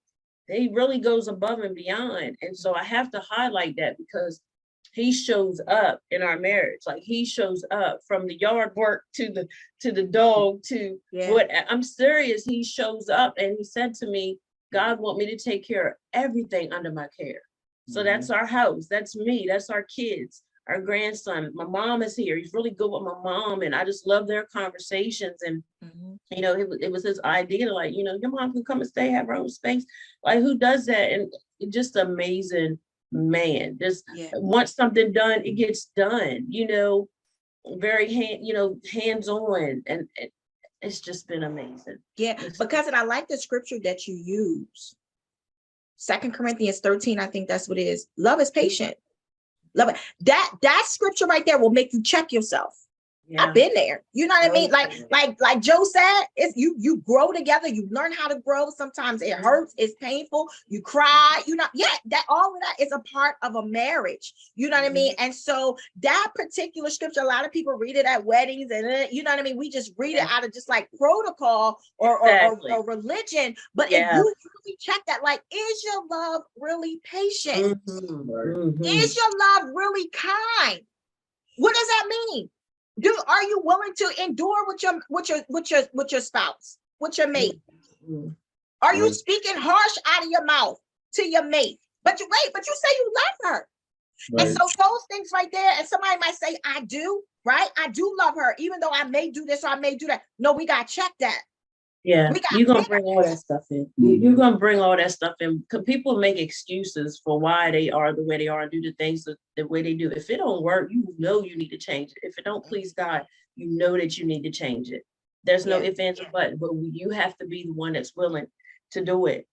He really goes above and beyond. And so I have to highlight that because he shows up in our marriage. Like he shows up from the yard work to the dog to what I'm serious. He shows up, and he said to me, God want me to take care of everything under my care. So that's our house. That's me. That's our kids, our grandson. My mom is here. He's really good with my mom. And I just love their conversations. And, it was his idea, like, your mom can come and stay, have her own space. Like, who does that? And just amazing man. Just once something done, it gets done, very hands-on. And it's just been amazing. Yeah, because I like the scripture that you use. 2 Corinthians 13, I think that's what it is. Love is patient. Love it. That scripture right there will make you check yourself. Yeah. I've been there. You know what I mean? Like Joe said, it's you grow together, you learn how to grow. Sometimes it hurts, it's painful, you cry, that all of that is a part of a marriage. You know what I mean? And so that particular scripture, a lot of people read it at weddings, and you know what I mean? We just read it out of just like protocol or religion. But if you really check that, like, is your love really patient? Is your love really kind? What does that mean? Are you willing to endure with your spouse, with your mate? Are you speaking harsh out of your mouth to your mate? But you say you love her. Right. And so those things right there, and somebody might say, I do, right? I do love her, even though I may do this or I may do that. No, we got to check that. Yeah, you're going to bring all that stuff in. You're going to bring all that stuff in. Because people make excuses for why they are the way they are and do the things the way they do. If it don't work, you need to change it. If it don't please God, you know that you need to change it. There's no ifs, ands, or buts, but you have to be the one that's willing to do it.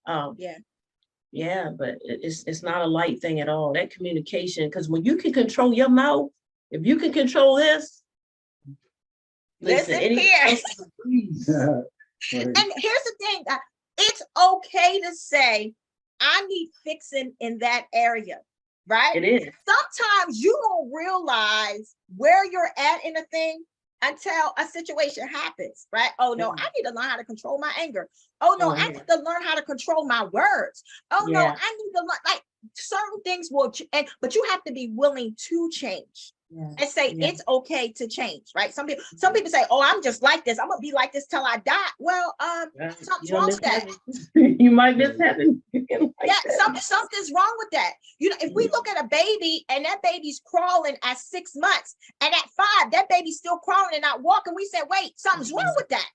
Yeah, but it's not a light thing at all. That communication, because when you can control your mouth, if you can control this, listen here. And here's the thing, it's okay to say, I need fixing in that area, right? It is. Sometimes you don't realize where you're at in a thing until a situation happens, right? Oh no, Mhm. I need to learn how to control my anger. Oh no, Oh, I yeah. need to learn how to control my words. Oh no, Yeah. I need to learn, like, certain things will, but you have to be willing to change Yeah. and say Yeah. it's okay to change, right? Some people say, oh, I'm just like this. I'm gonna be like this till I die. Well, Right. something's You'll wrong miss with that. heaven. You might miss heaven. Like Yeah, that. something's wrong with that. You know, if we Mhm. look at a baby and that baby's crawling at 6 months, and at 5, that baby's still crawling and not walking, we say, wait, something's wrong with that,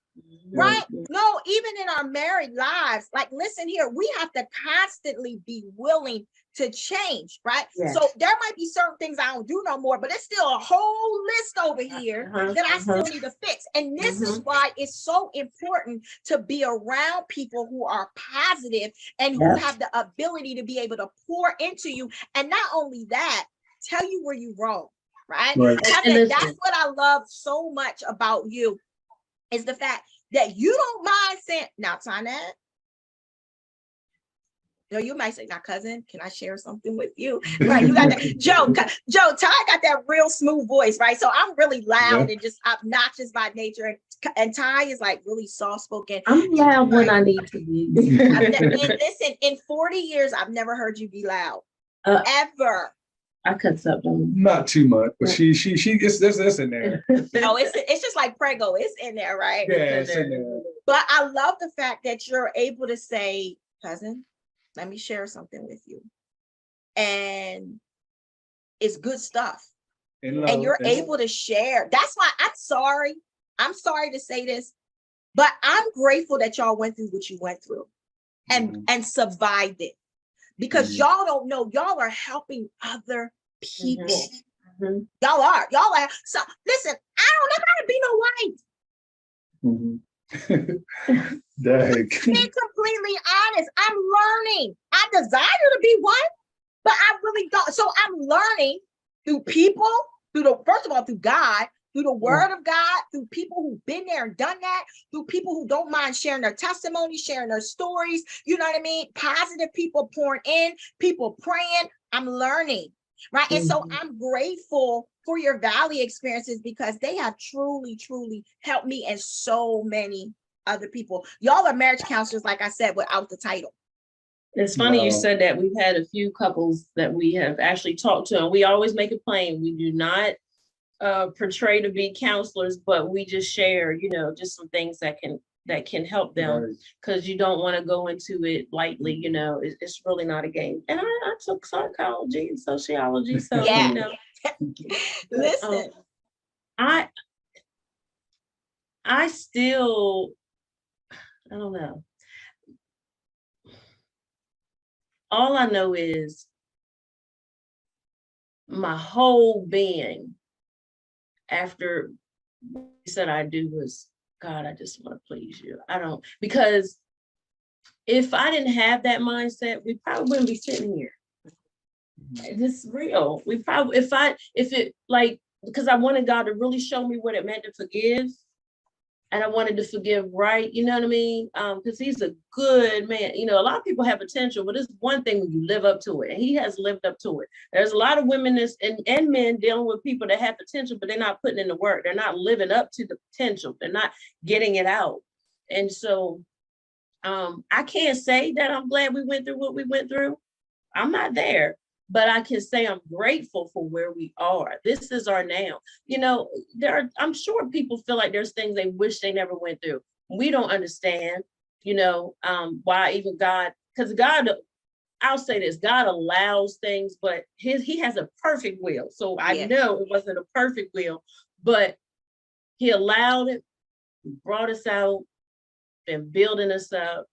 right? Mhm. No, even in our married lives, like, listen here, we have to constantly be willing to change, right? Yeah. So there might be certain things I don't do no more, but it's still a whole list over here that I still need to fix. And this is why it's so important to be around people who are positive and who Yeah. have the ability to be able to pour into you. And not only that, tell you where you're wrong, right? Right. And listen. That's what I love so much about you, is the fact that you don't mind saying, now, Tonette, no, you might say, now, cousin, can I share something with you? Right, you got that. Joe, Ty got that real smooth voice, right? So I'm really loud and just obnoxious by nature. And Ty is like really soft-spoken. I'm loud when I need to be. And listen, in 40 years, I've never heard you be loud. Ever. I cut something. Not too much, but she it's this in there. Oh, it's just like Prego. It's in there, right? Yeah, it's in there. But I love the fact that you're able to say, cousin, let me share something with you. And it's good stuff. And you're able to share. That's why I'm sorry to say this, but I'm grateful that y'all went through what you went through and survived it. Because y'all don't know, y'all are helping other people. Y'all are. So listen, I don't ever gotta be no wife. Dang. Being completely honest, I'm learning. I desire to be one, but I really don't. So I'm learning through people, first of all, through God, through the word of God, through people who've been there and done that, through people who don't mind sharing their testimonies, sharing their stories, you know what I mean? Positive people pouring in, people praying. I'm learning, right? And so I'm grateful for your Valley experiences, because they have truly, truly helped me and so many other people. Y'all are marriage counselors, like I said, without the title. It's funny you Wow. said that. We've had a few couples that we have actually talked to, and we always make it plain. We do not portray to be counselors, but we just share, just some things that can help them, because you don't want to go into it lightly. It's really not a game. And I took psychology and sociology, so Yeah. Listen, I still, I don't know. All I know is my whole being, after what you said I do, was, God, I just want to please you. Because if I didn't have that mindset, we probably wouldn't be sitting here. It's real. We probably, because I wanted God to really show me what it meant to forgive. And I wanted to forgive right, you know what I mean? Because he's a good man. A lot of people have potential, but it's one thing when you live up to it. And he has lived up to it. There's a lot of women and men dealing with people that have potential, but they're not putting in the work. They're not living up to the potential. They're not getting it out. And so I can't say that I'm glad we went through what we went through. I'm not there. But I can say I'm grateful for where we are. This is our now. I'm sure people feel like there's things they wish they never went through. We don't understand, why even God, because God, I'll say this, God allows things, but he has a perfect will. So I know it wasn't a perfect will, but he allowed it, brought us out, and building us up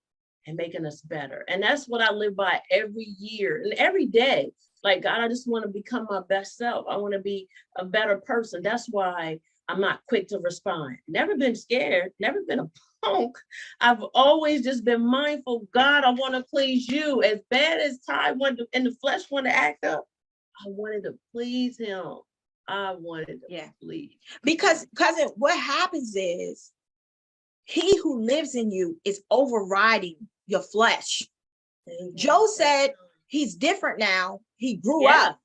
and making us better. And that's what I live by every year and every day. Like, God, I just want to become my best self. I want to be a better person. That's why I'm not quick to respond. Never been scared, never been a punk. I've always just been mindful. God, I want to please you. As bad as Ty wanted to, in the flesh wanted to act up, I wanted to please him. I wanted to please. Because, cousin, what happens is he who lives in you is overriding your flesh. Joe said he's different now. He grew up.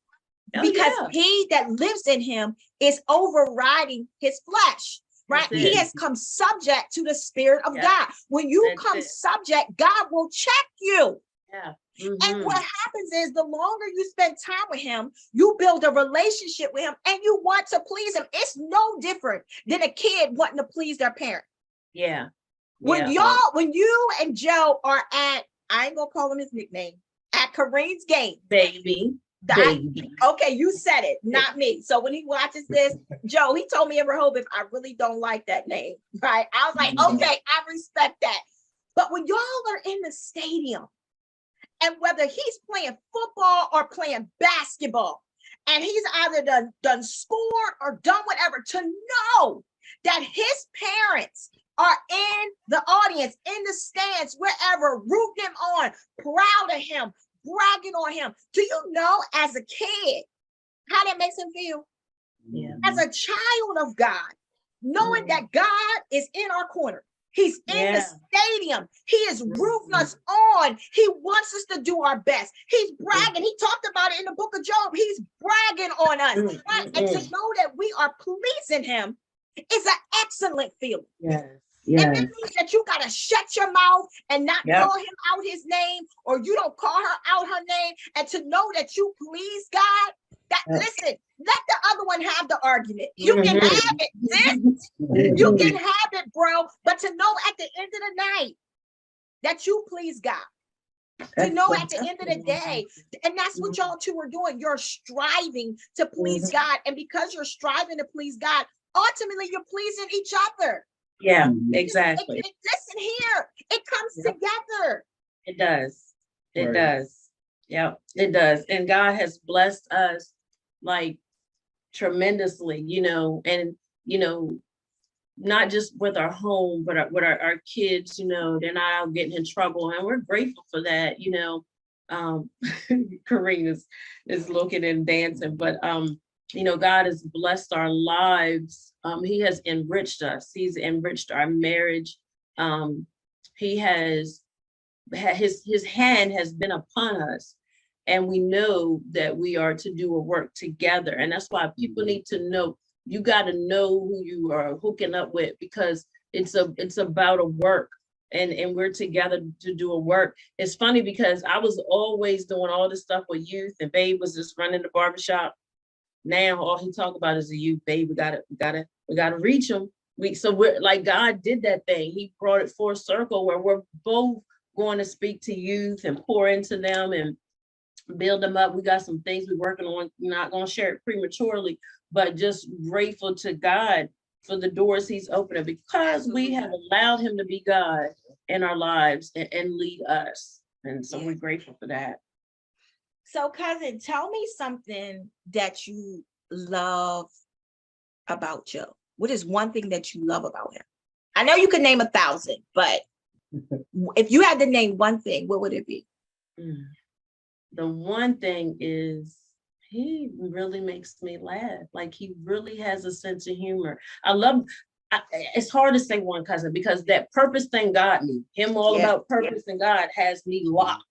Oh, because yeah. he that lives in him is overriding his flesh. Right? That's He it. has come subject to the Spirit of Yeah. God. When you That's come it. subject, God will check you. Yeah. And Mhm. what happens is the longer you spend time with him, you build a relationship with him and you want to please him. It's no different than a kid wanting to please their parent. Yeah. When Yeah. when you and Joe are at, I ain't gonna call him his nickname, at Kareem's game. Baby. Baby. Okay, you said it, not me. So when he watches this, Joe, he told me in Rehoboth, I really don't like that name, right? I was like, Mhm. okay, I respect that. But when y'all are in the stadium, and whether he's playing football or playing basketball, and he's either done scored or done whatever, to know that his parents are in the audience, in the stands, wherever, rooting him on, proud of him, bragging on him. Do you know, as a kid, how that makes him feel? Yeah. As a child of God, knowing that God is in our corner. He's in the stadium. He is rooting us on. He wants us to do our best. He's bragging. He talked about it in the book of Job. He's bragging on us. Right? And to know that we are pleasing him is an excellent feeling. Yes. And that Yes. means that you got to shut your mouth and not Yep. call him out his name, or you don't call her out her name. And to know that you please God, that Yep. listen, let the other one have the argument. You can have it, sis. Mhm. You can have it, bro. But to know at the end of the night that you please God. To know at the end of the day, and that's what y'all two are doing. You're striving to please God. And because you're striving to please God, ultimately you're pleasing each other. Yeah, Mhm. exactly. Listen here, it comes Yep. together. It does. It Right. does. Yeah, it does. And God has blessed us like tremendously, and not just with our home, but with our kids, they're not out getting in trouble. And we're grateful for that, Kareen is looking and dancing, but God has blessed our lives. He has enriched us. He's enriched our marriage. He has his hand has been upon us, and we know that we are to do a work together. And that's why people need to know, you got to know who you are hooking up with, because it's about a work, and we're together to do a work. It's funny because I was always doing all this stuff with youth, and Babe was just running the barbershop. Now all he talk about is the youth. Babe, we gotta reach them. So we're like, God did that thing. He brought it full circle where we're both going to speak to youth and pour into them and build them up. We got some things we're working on. Not going to share it prematurely, but just grateful to God for the doors he's opening, because we have allowed him to be God in our lives and lead us. And so we're grateful for that. So, cousin, tell me something that you love about Joe. What is one thing that you love about him? I know you could name 1,000, but if you had to name one thing, what would it be? The one thing is he really makes me laugh. Like, he really has a sense of humor. It's hard to say one, cousin, because that purpose thing got me. Him all about purpose and God has me locked.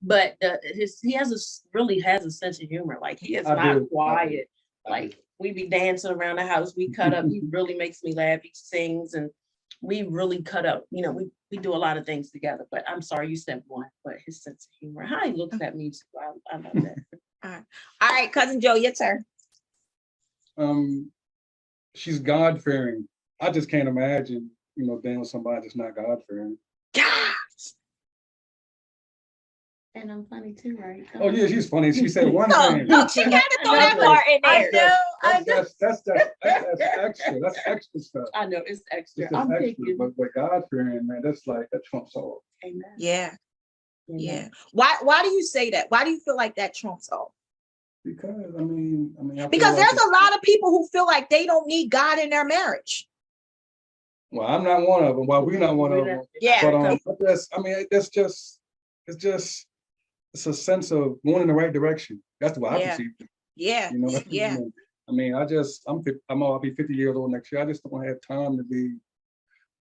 But he really has a sense of humor. Like, he is not quiet. Like, we be dancing around the house, we cut up. He really makes me laugh. He sings, and we really cut up. We do a lot of things together. But I'm sorry, you said one. But his sense of humor, how he looks at me too, I love that. All right, cousin Joe, your turn. She's God-fearing. I just can't imagine, being with somebody that's not God-fearing. And I'm funny too, right? Oh yeah, she's funny. She said one thing. Look, she had to throw that part in there. That's extra. That's extra stuff. I know it's extra. It's I'm extra. thinking. But God-fearing, man, that's like that trumps all. Amen. Yeah. Amen. Why do you say that? Why do you feel like that trumps all? Because I mean, I Because feel like there's a lot of people who feel like they don't need God in their marriage. Well, I'm not one of them. Well, we're not one of them. Yeah. But it's a sense of going in the right direction. That's the way I perceive it. Yeah. Yeah. I mean, I'll be 50 years old next year. I just don't have time to be,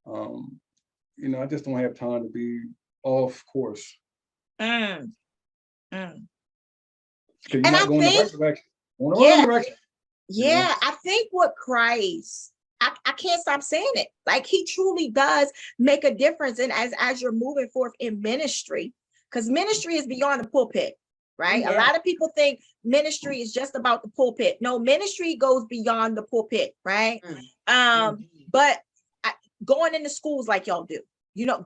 I just don't have time to be off course. Mm. You're not going in the right direction. Going the Yeah. wrong direction. Yeah, I think with Christ, I can't stop saying it. Like he truly does make a difference. And as you're moving forth in ministry, because ministry is beyond the pulpit, right? A Yeah. lot of people think ministry is just about the pulpit. No, ministry goes beyond the pulpit, right? But going into schools like y'all do,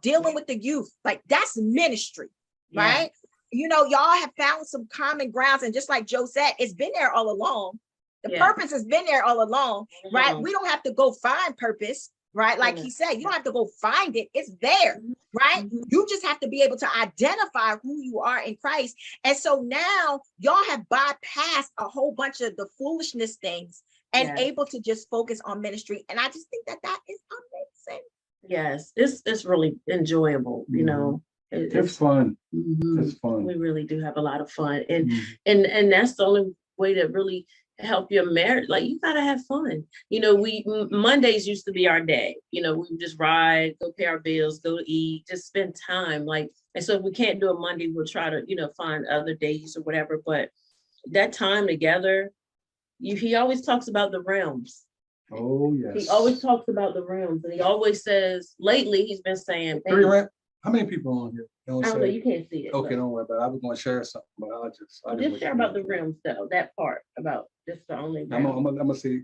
dealing with the youth, like that's ministry, Yeah. right? Y'all have found some common grounds, and just like Joe said, it's been there all along. The Yeah. purpose has been there all along, right? Mhm. We don't have to go find purpose, right? Like he said, you don't have to go find it. It's there, right? Mhm. You just have to be able to identify who you are in Christ. And so now y'all have bypassed a whole bunch of the foolishness things and Yes. able to just focus on ministry. And I just think that is amazing. Yes, it's really enjoyable, It's fun. Mhm. It's fun. We really do have a lot of fun, and Mhm. and that's the only way to really help your marriage. Like you gotta have fun. Mondays used to be our day. We would just ride, go pay our bills, go eat, just spend time. And so if we can't do a Monday, we'll try to find other days or whatever. But that time together, he always talks about the realms. Oh yes. He always talks about the realms, and he always says. Lately, he's been saying, Three "Hey, rent. How many people on here? I don't know, you can't see it. Okay, but don't worry about it. I was going to share something, but I just share about the realms, though. That part about just the only I'm gonna see.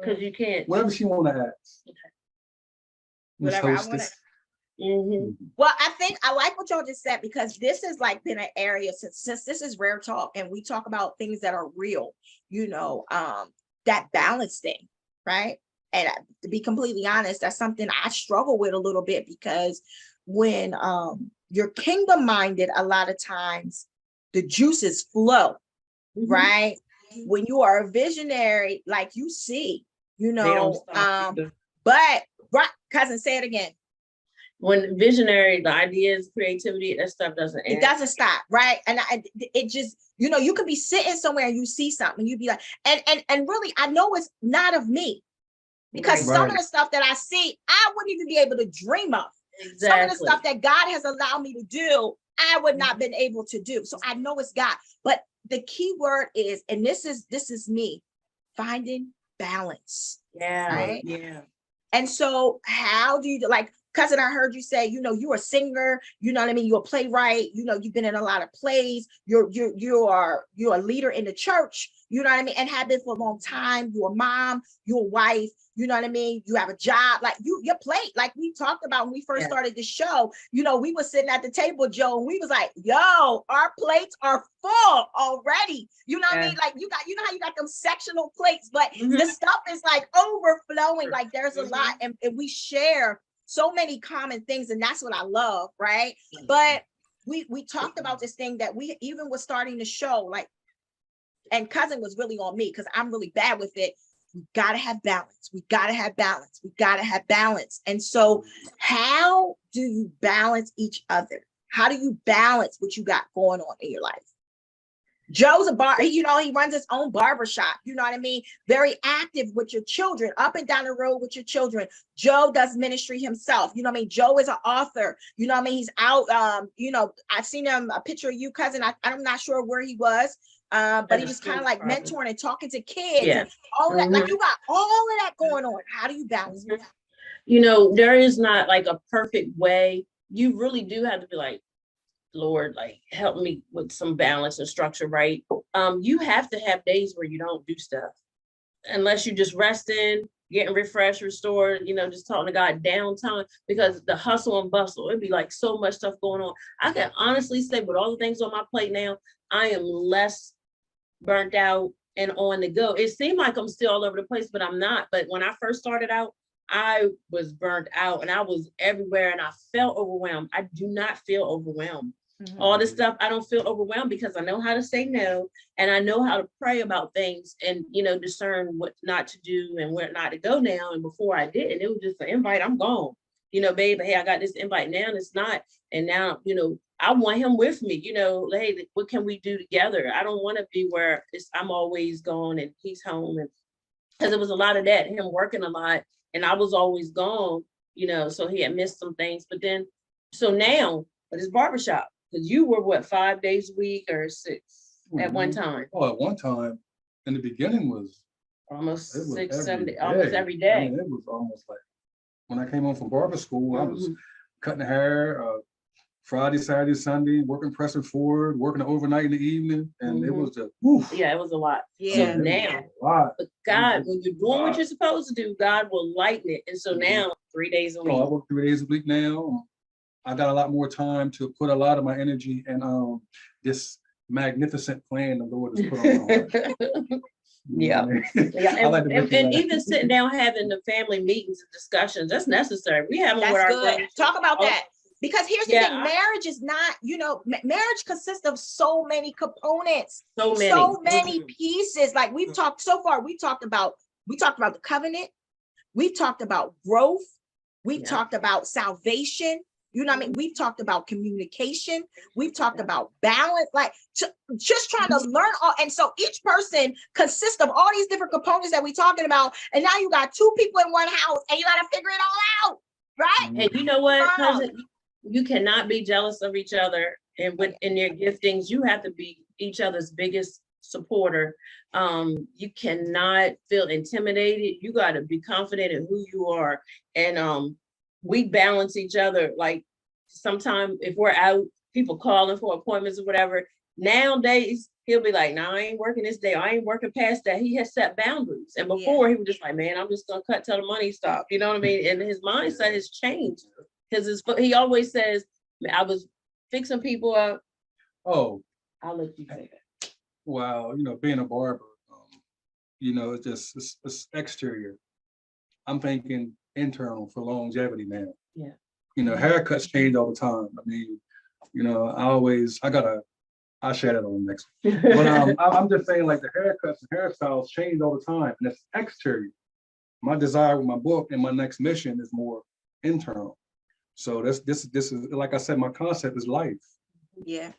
because you can't. Whatever she want to ask. Okay. Miss Whatever I Hostess. Mhm. Well, I think I like what y'all just said, because this has like been an area since this is Rare Talk and we talk about things that are real, that balance thing, right? And to be completely honest, that's something I struggle with a little bit, because when you're kingdom minded, a lot of times the juices flow, Mhm. right? When you are a visionary, like you see, They don't stop either. but right, cousin, say it again. When visionary, the ideas, creativity, that stuff doesn't It end. doesn't stop, right? And it just, you can be sitting somewhere and you see something, you'd be like, and really, I know it's not of me, because Right. some of the stuff that I see, I wouldn't even be able to dream of. Some of the Exactly. stuff that God has allowed me to do, I would not been able to do. So I know it's God. But the key word is, and this is me, finding balance. Yeah. Right? Yeah. And so how do you, like, cousin, I heard you say, you're a singer, you know what I mean? You're a playwright, you've been in a lot of plays, you're a leader in the church, you know what I mean? And have been for a long time. You're a mom, you're a wife, you know what I mean? You have a job, like your plate, like we talked about when we first started the show, we were sitting at the table, Joe, and we was like, yo, our plates are full already. You know what I mean? Like you know how you got them sectional plates, but the stuff is like overflowing, like there's a lot, and we share so many common things, and that's what I love, right? But we talked about this thing that we even was starting to show, like, and cousin was really on me because I'm really bad with it. We gotta have balance. We gotta have balance. We gotta have balance. And so, how do you balance each other? How do you balance what you got going on in your life? Joe's a bar, he runs his own barbershop, you know what I mean? Very active with your children, up and down the road with your children. Joe does ministry himself, you know what I mean? Joe is an author, you know what I mean? He's out, I've seen him, a picture of you, cousin. I'm not sure where he was, but he was kind of like mentoring and talking to kids and all that. Like you got all of that going on. How do you balance it? There is not like a perfect way. You really do have to be like, Lord, like help me with some balance and structure, right? You have to have days where you don't do stuff unless you just resting, getting refreshed, restored, just talking to God downtime, because the hustle and bustle, it'd be like so much stuff going on. I can honestly say with all the things on my plate now, I am less burnt out and on the go. It seemed like I'm still all over the place, but I'm not. But when I first started out, I was burnt out and I was everywhere and I felt overwhelmed. I do not feel overwhelmed. All this stuff, I don't feel overwhelmed because I know how to say no, and I know how to pray about things and, discern what not to do and where not to go now. And before I didn't, it was just an invite, I'm gone. Babe, hey, I got this invite now and it's not. And now, I want him with me, hey, what can we do together? I don't want to be where I'm always gone and he's home. And because it was a lot of that, him working a lot and I was always gone, so he had missed some things. But then, so now, but it's barbershop. Because you were 5 days a week or 6 at one time? Oh, at one time, in the beginning was Almost it was 6, every 7, day. almost every I day. mean, it was almost like when I came home from barber school, I was Mhm. cutting hair Friday, Saturday, Sunday, working pressing forward, working overnight in the evening, and it Mhm. was just woof. Yeah, it was a lot. Yeah. So It was now, a lot. but God, Mhm. when you're doing what you're supposed to do, God will lighten it. And so Mhm. now 3 days a Oh, I week. work 3 days a week now. I got a lot more time to put a lot of my energy in this magnificent plan the Lord has put on my heart. Yeah. Yeah, I like to make you and laugh. even sitting down having the family meetings and discussions, that's necessary. We have them with That's our good. grandchildren. Talk about Oh, that. Because here's the Yeah, thing, marriage is not, marriage consists of so many components, so many. so many Mhm. pieces. Like we've talked so far, we talked about the covenant, we've talked about growth, we've Yeah. talked about salvation. You know what I mean? We've talked about communication. We've talked Yeah. about balance, like just trying to learn all. And so each person consists of all these different components that we're talking about. And now you got two people in one house and you got to figure it all out, right? And you know what, Wow. cousin, you cannot be jealous of each other, and in their giftings, you have to be each other's biggest supporter. You cannot feel intimidated. You got to be confident in who you are. And we balance each other. Like sometimes if we're out, people calling for appointments or whatever, nowadays he'll be like, no, I ain't working this day. I ain't working past that. He has set boundaries. And before he was just like, man, I'm just gonna cut till the money stop. You know what I mean? And his mindset has changed. Because he always says, I was fixing people up. Oh, I'll let you say that. wow. Being a barber, it's just it's exterior. I'm thinking internal for longevity now. Yeah. Haircuts change all the time. I mean, I'll share that on the next one. But I'm just saying, like, the haircuts and hairstyles change all the time, and it's exterior. My desire with my book and my next mission is more internal. So this is, like I said, my concept is life. Yeah.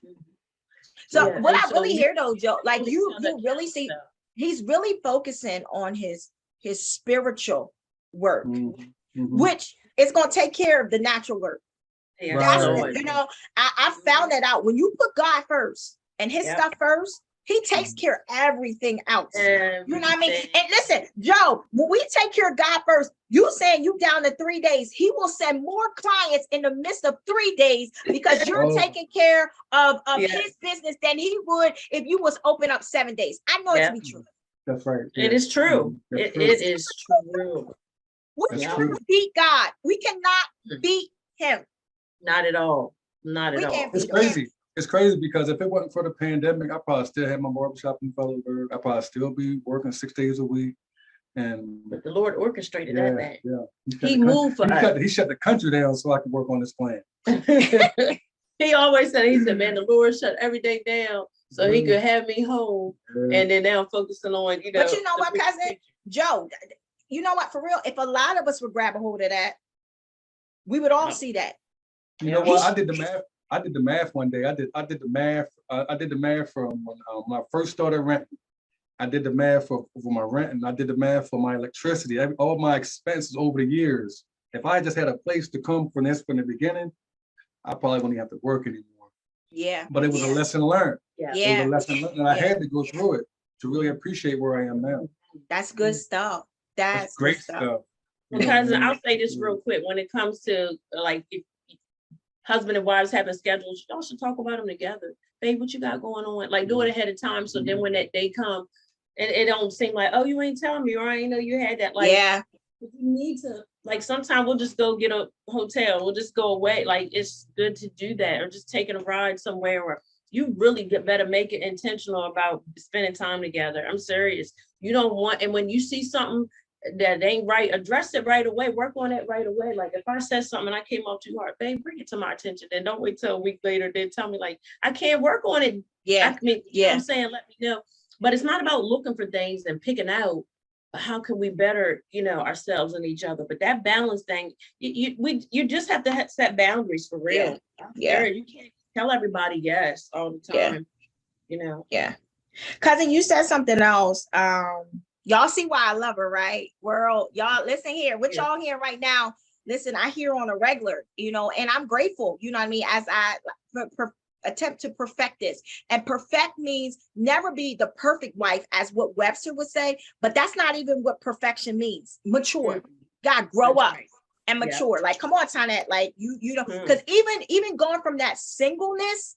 So Yeah, what and I so really we- hear though, Joe, like you Each other really else, see so. he's really focusing on his spiritual work, Mhm, mhm. which is going to take care of the natural work. Yeah, That's Right. Lord. I found that out. When you put God first and his Yep. stuff first, he takes care of everything else. You know what I mean? Everything. And listen, Joe, when we take care of God first, you saying you down to 3 days, he will send more clients in the midst of 3 days because you're Oh. taking care of Yes. his business than he would if you was open up 7 days. I know it to be true. That's right. It is true. That's It true. is true. We That's cannot true. beat God. We cannot Hmm. beat him. Not at all. Not We at all. can't It's beat crazy. It's crazy because if it wasn't for the pandemic, I probably still had my barbershop in Feathersburg. I probably still be working 6 days a week. And But the Lord orchestrated yeah, that thing. yeah. He moved for us. He shut the country down so I could work on this plan. He always said, he said, man, the Lord shut everything down so he could have me home. Yeah. And then now focusing on, But you know the what, big cousin? picture. Joe, you know what, for real, if a lot of us would grab a hold of that, we would all Yeah. see that. You know Yeah. what? I did the math one day. I did the math. I did the math from when I first started renting. I did the math for my rent, and I did the math for my electricity. All my expenses over the years. If I just had a place to come from the beginning, I probably wouldn't have to work anymore. Yeah. But it was Yeah. a lesson learned. Yeah. It was Yeah. a lesson learned, and I Yeah. had to go through it to really appreciate where I am now. That's good stuff. That's That's great good stuff. stuff. You know Because what I mean? I'll say this real quick, when it comes to like if husband and wives having schedules, y'all should talk about them together. Babe, what you got going on? Like do it ahead of time. So then when that day come, it don't seem like, oh, you ain't telling me, or I ain't know you had that. Like Yeah. you need to, like sometimes we'll just go get a hotel, we'll just go away. Like it's good to do that, or just taking a ride somewhere, or you really better make it intentional about spending time together. I'm serious. You don't want, and when you see something that ain't right, address it right away, work on it right away. Like if I said something and I came off too hard, babe, bring it to my attention. Then don't wait till a week later, then tell me like, I can't work on it. Yeah. I mean, you know what Yeah. I'm saying? Let me know. But it's not about looking for things and picking out, but how can we better, ourselves and each other? But that balance thing, you just have to set boundaries for real. Yeah. You can't tell everybody yes all the Yeah. time. Yeah. Cousin, you said something else. Y'all see why I love her, right? World, y'all listen here. What Yeah. y'all hear right now? Listen, I hear on a regular, and I'm grateful, you know what I mean? As I attempt to perfect this. And perfect means never be the perfect wife, as what Webster would say, but that's not even what perfection means. Mature. God, grow That's up right. and mature. Like, come on, Tonette. Like you know, Mhm. because even going from that singleness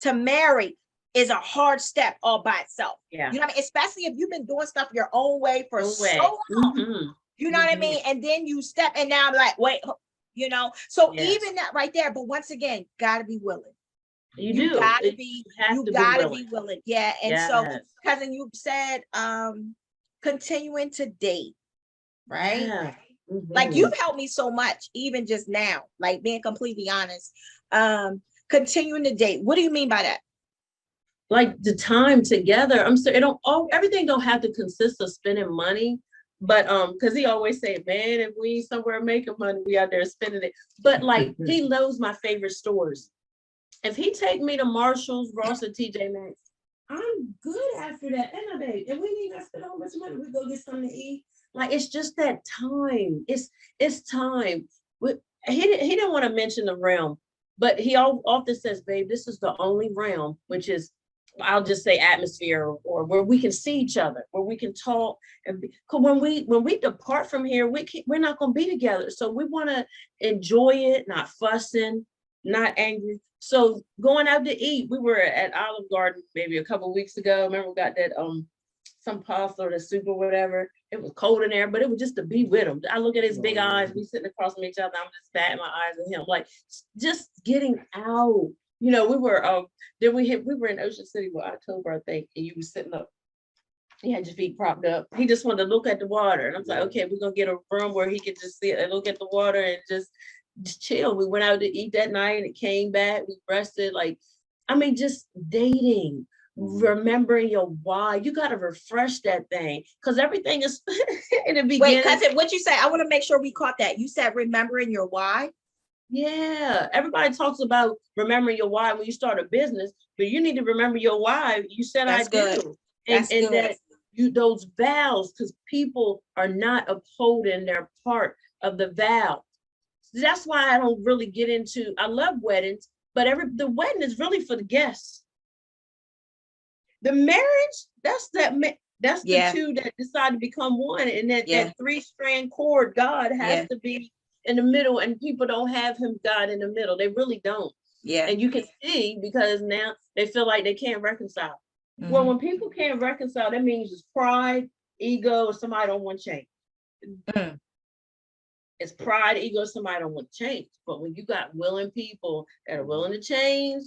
to marry is a hard step all by itself. Yeah. You know what I mean? Especially if you've been doing stuff your own way for No so way. long. Mhm. You know what I Mhm. mean? And then you step, and now I'm like, wait, you know. So Yes. even that right there, but once again, gotta be willing. You You do. gotta be, have you to be gotta willing. be willing. Yeah. And so, Yes. cousin, you said continuing to date, right? Yeah. Like Mhm. you've helped me so much, even just now, like being completely honest. Continuing to date. What do you mean by that? Like the time together. I'm sorry, it don't everything don't have to consist of spending money. But because he always say, man, if we ain't somewhere making money, we out there spending it. But like he knows my favorite stores. If he take me to Marshalls, Ross, and TJ Maxx, I'm good after that. And and we need to spend how much money. We go get something to eat. Like it's just that time. It's time. He didn't want to mention the realm, but he often says, babe, this is the only realm, which is, I'll just say atmosphere, or where we can see each other, where we can talk. And because when we depart from here, we're not going to be together. So we want to enjoy it, not fussing, not angry. So going out to eat, we were at Olive Garden maybe a couple of weeks ago. Remember we got that some pasta or the soup or whatever. It was cold in there, but it was just to be with him. I look at his big eyes, we sitting across from each other. I'm just batting my eyes at him, like just getting out. You know, we were we were in Ocean City with October, I think, and you were sitting up. He had your feet propped up. He just wanted to look at the water, and I was like, okay, we're gonna get a room where he could just sit and look at the water and just chill. We went out to eat that night and came back. We rested. Like, I mean, just dating, remembering your why. You got to refresh that thing because everything is in the beginning. Wait, cousin, what you say? I want to make sure we caught that. You said remembering your why. Yeah, everybody talks about remembering your why when you start a business, but you need to remember your why. You said That's I good. do, That's and good. that you those vows, because people are not upholding their part of the vow. That's why I don't really get into. I love weddings, but the wedding is really for the guests. The marriage, that's Yeah. the two that decide to become one, and that Yeah. that three-strand cord, God has Yeah. to be in the middle, and people don't have him, God, in the middle. They really don't. Yeah. And you can see because now they feel like they can't reconcile. Well, Mhm. when people can't reconcile, that means it's pride, ego, or somebody don't want change. Mm. It's pride, ego, somebody don't want to change. But when you got willing people that are willing to change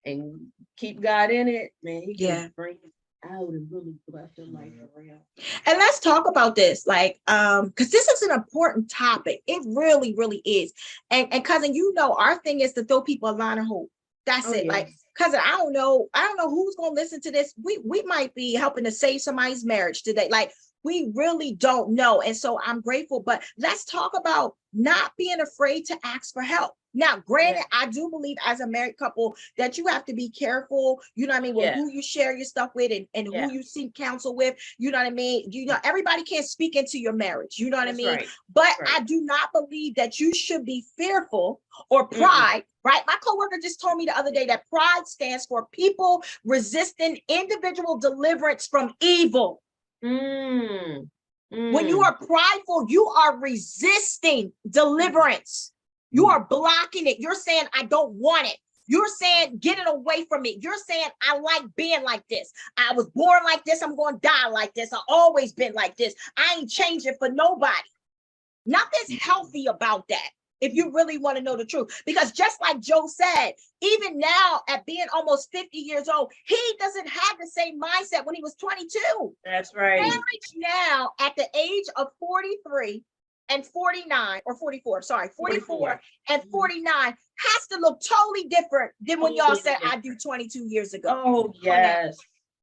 and keep God in it, man, he Yeah. can bring it out and really bless your life around. And let's talk about this, like, because this is an important topic. It really, really is. And cousin, you know, our thing is to throw people a line of hope. That's Oh, it. yeah. Like, cousin, I don't know who's gonna listen to this. We might be helping to save somebody's marriage today. Like, we really don't know. And so I'm grateful. But let's talk about not being afraid to ask for help. Now, granted, I do believe as a married couple that you have to be careful, you know what I mean, with Yeah. who you share your stuff with and Yeah. who you seek counsel with, you know what I mean? You know, everybody can't speak into your marriage, you know what I That's mean? right. But That's right. I do not believe that you should be fearful or pride, right? My coworker just told me the other day that pride stands for people resisting individual deliverance from evil. When you are prideful, you are resisting deliverance. You are blocking it. You're saying, I don't want it. You're saying, get it away from me. You're saying, I like being like this. I was born like this. I'm going to die like this. I've always been like this. I ain't changing for nobody. Nothing's healthy about that. If you really want to know the truth, because just like Joe said, even now at being almost 50 years old, he doesn't have the same mindset when he was 22. That's right. Marriage now at the age of 43 and 49 or 44, sorry, 44 and 49 has to look totally different than when y'all said I do 22 years ago. Oh, yes.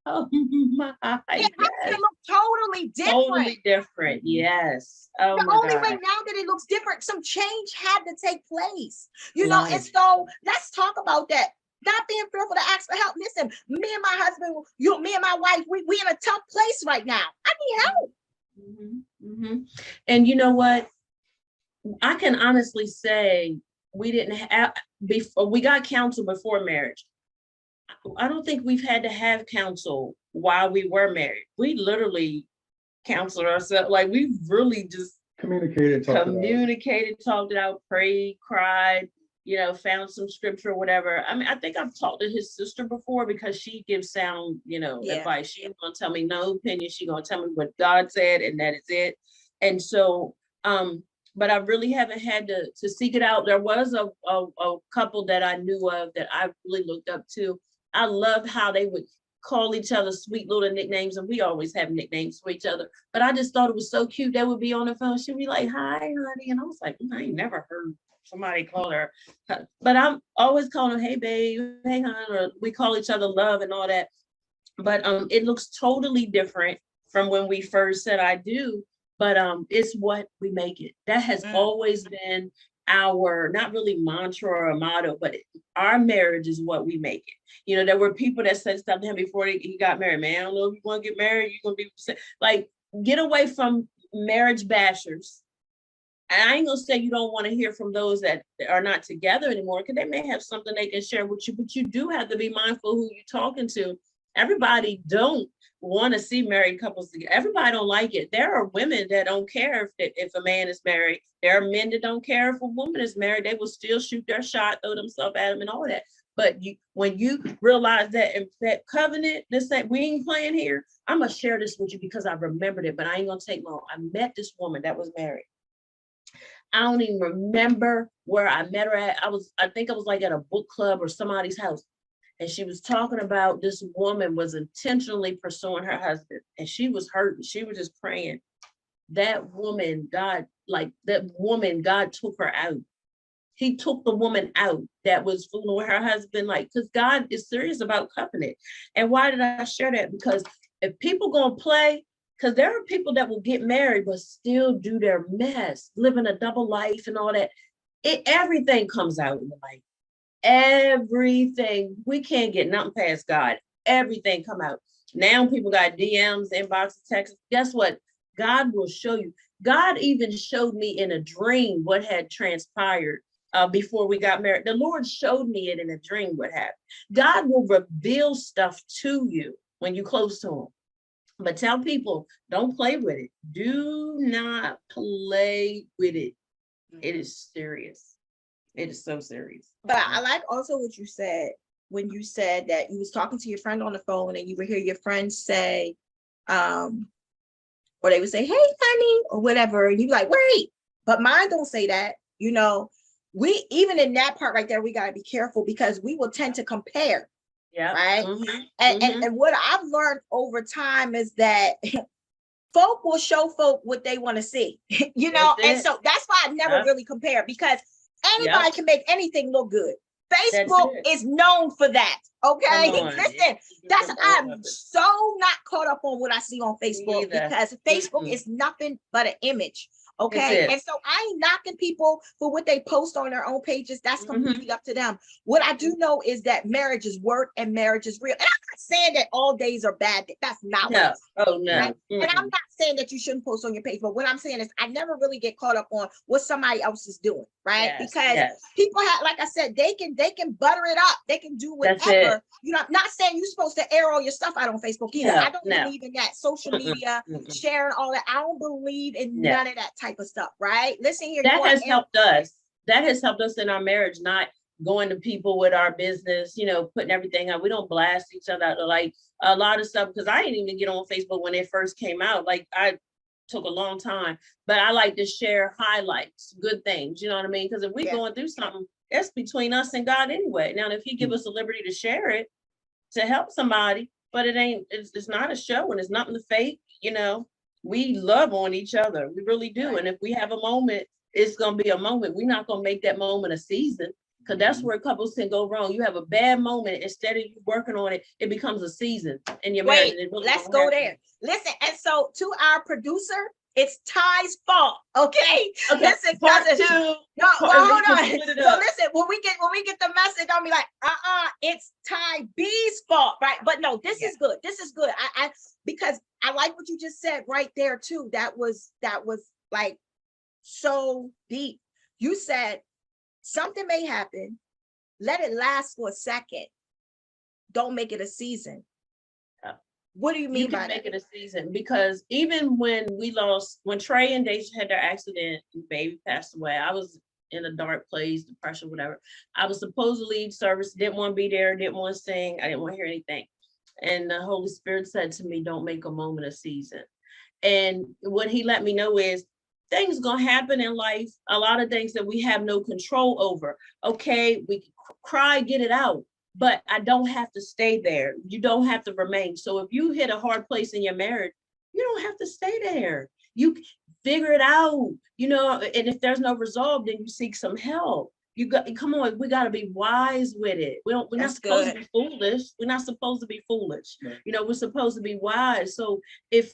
Oh my, it has to look totally different. Totally different. Yes. Oh, the my only God. way now that it looks different, some change had to take place, you know. And so let's talk about that. Not being fearful to ask for help. Listen, me and my husband, me and my wife, we in a tough place right now. I need help. And you know what? I can honestly say we didn't have, before we got counsel before marriage. I don't think we've had to have counsel while we were married. We literally counseled ourselves. Like we really just Communicated, talked it out, prayed, cried, found some scripture or whatever. I mean, I think I've talked to his sister before because she gives sound, Yeah. advice. She's gonna tell me no opinion. She's gonna tell me what God said, and that is it. And so, but I really haven't had to seek it out. There was a couple that I knew of that I really looked up to. I loved how they would call each other sweet little nicknames, and we always have nicknames for each other. But I just thought it was so cute. They would be on the phone. She'd be like, "Hi, honey," and I was like, I ain't never heard somebody call her. But I'm always calling her, "Hey, babe," "Hey, hon," or we call each other love and all that. But it looks totally different from when we first said I do. But it's what we make it. That has always been our, not really mantra or a motto, but our marriage is what we make it. There were people that said stuff to him before he got married. "Man, I don't know if you want to get married, you're going to be like," get away from marriage bashers. And I ain't gonna say you don't want to hear from those that are not together anymore, because they may have something they can share with you, but you do have to be mindful who you're talking to. Everybody don't want to see married couples together. Everybody don't like it. There are women that don't care if a man is married. There are men that don't care if a woman is married. They will still shoot their shot, throw themselves at him and all that. But when you realize that covenant, we ain't playing here. I'm gonna share this with you because I remembered it, but I ain't gonna take long. I met this woman that was married. I don't even remember where I met her at. I think I was like at a book club or somebody's house. And she was talking about this woman was intentionally pursuing her husband, and she was hurting. She was just praying. That woman, God took her out. He took the woman out that was fooling with her husband, because God is serious about covenant. And why did I share that? Because if people gonna play, because there are people that will get married but still do their mess, living a double life and all that. Everything comes out in the light. Everything. We can't get nothing past God. Everything come out. Now people got DMs, inboxes, texts. Guess what? God will show you. God even showed me in a dream what had transpired before we got married. The Lord showed me it in a dream what happened. God will reveal stuff to you when you're close to him. But tell people, don't play with it. Do not play with it. It is serious. It is so serious. But I like also what you said when you said that you was talking to your friend on the phone and you would hear your friend say, or they would say, "Hey, honey," or whatever. And you like, wait, but mine don't say that. We, even in that part right there, we got to be careful because we will tend to compare. Yeah. Right. Mm-hmm. And what I've learned over time is that folk will show folk what they want to see, and so that's why I never really compare, because anybody can make anything look good. Facebook is known for that. Okay. Listen, I'm so not caught up on what I see on Facebook because Facebook is nothing but an image. Okay. And so I ain't knocking people for what they post on their own pages. That's completely up to them. What I do know is that marriage is work and marriage is real. And I'm not saying that all days are bad. That's not what I'm saying. Oh, no. Right? And I'm not saying that you shouldn't post on your page, but what I'm saying is I never really get caught up on what somebody else is doing, right? Because people have, like I said, they can butter it up. They can do whatever. I'm not saying you're supposed to air all your stuff out on Facebook either. I don't believe in that social media, sharing all that. I don't believe in none of that type of stuff, right? Listen here. That has helped us. That has helped us in our marriage, not going to people with our business, putting everything out. We don't blast each other out, like a lot of stuff, because I didn't even get on Facebook when it first came out. Like I took a long time, but I like to share highlights, good things, you know what I mean? Because if we're going through something, it's between us and God anyway. Now, if he give us the liberty to share it, to help somebody, but it's not a show and it's nothing to fake, we love on each other. We really do. Right. And if we have a moment, it's going to be a moment. We're not going to make that moment a season, because that's where couples can go wrong. You have a bad moment. Instead of you working on it, it becomes a season in your marriage. Really, let's go there. Listen, and so to our producer, it's Ty's fault. Okay. Listen, part two. No, hold on. So listen, when we get the message, I'll be like, it's Ty B's fault, right? But no, this is good. This is good. I because I like what you just said right there too. That was like so deep. You said something may happen. Let it last for a second. Don't make it a season. Yeah. What do you You mean can by make that? it a season, because even when Trey and Deja had their accident and baby passed away, I was in a dark place, depression, whatever. I was supposed to lead service, didn't want to be there, didn't want to sing, I didn't want to hear anything. And the Holy Spirit said to me, don't make a moment a season. And what he let me know is things gonna happen in life, a lot of things that we have no control over. Okay, we can cry, get it out, but I don't have to stay there. You don't have to remain. So if you hit a hard place in your marriage, you don't have to stay there. You figure it out, and if there's no resolve, then you seek some help. You got, come on, we got to be wise with it. We're not That's supposed to good. be foolish. We're not supposed to be foolish. Right. We're supposed to be wise. So if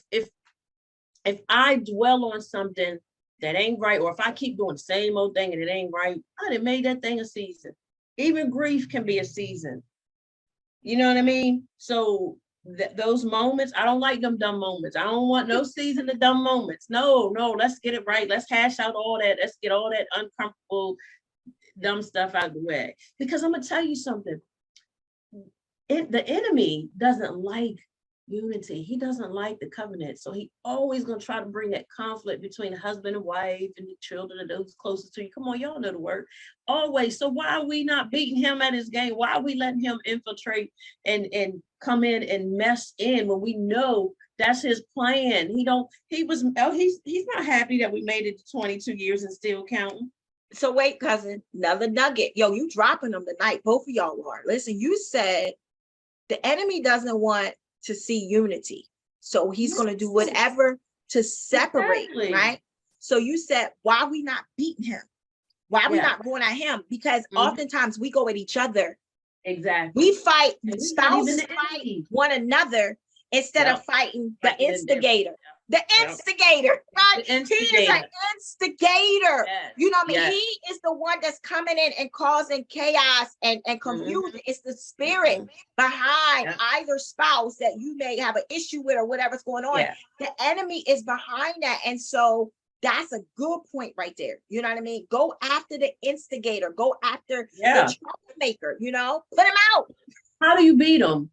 I dwell on something that ain't right, or if I keep doing the same old thing and it ain't right, I done made that thing a season. Even grief can be a season. You know what I mean? So those moments, I don't like them dumb moments. I don't want no season of dumb moments. No, let's get it right. Let's hash out all that. Let's get all that uncomfortable, dumb stuff out of the way. Because I'm gonna tell you something. The enemy doesn't like unity. He doesn't like the covenant. So he always gonna try to bring that conflict between husband and wife and the children and those closest to you. Come on, y'all know the word. Always. So why are we not beating him at his game? Why are we letting him infiltrate and come in and mess in when we know that's his plan? He's not happy that we made it to 22 years and still counting. So wait, cousin, another nugget. Yo, you dropping them tonight. Both of y'all are. Listen, you said the enemy doesn't want to see unity. So he's going to do whatever to separate, Exactly. right? So you said, why are we not beating him? Why are we not going at him? Because oftentimes we go at each other. Exactly. We fight, spouses fight one another instead of fighting the instigator. The instigator, right? The instigator. He is an instigator. Yes. You know what I mean? Yes. He is the one that's coming in and causing chaos and confusion. It's the spirit behind either spouse that you may have an issue with or whatever's going on. Yeah. The enemy is behind that. And so that's a good point right there. You know what I mean? Go after the instigator. Go after the troublemaker, put him out. How do you beat them?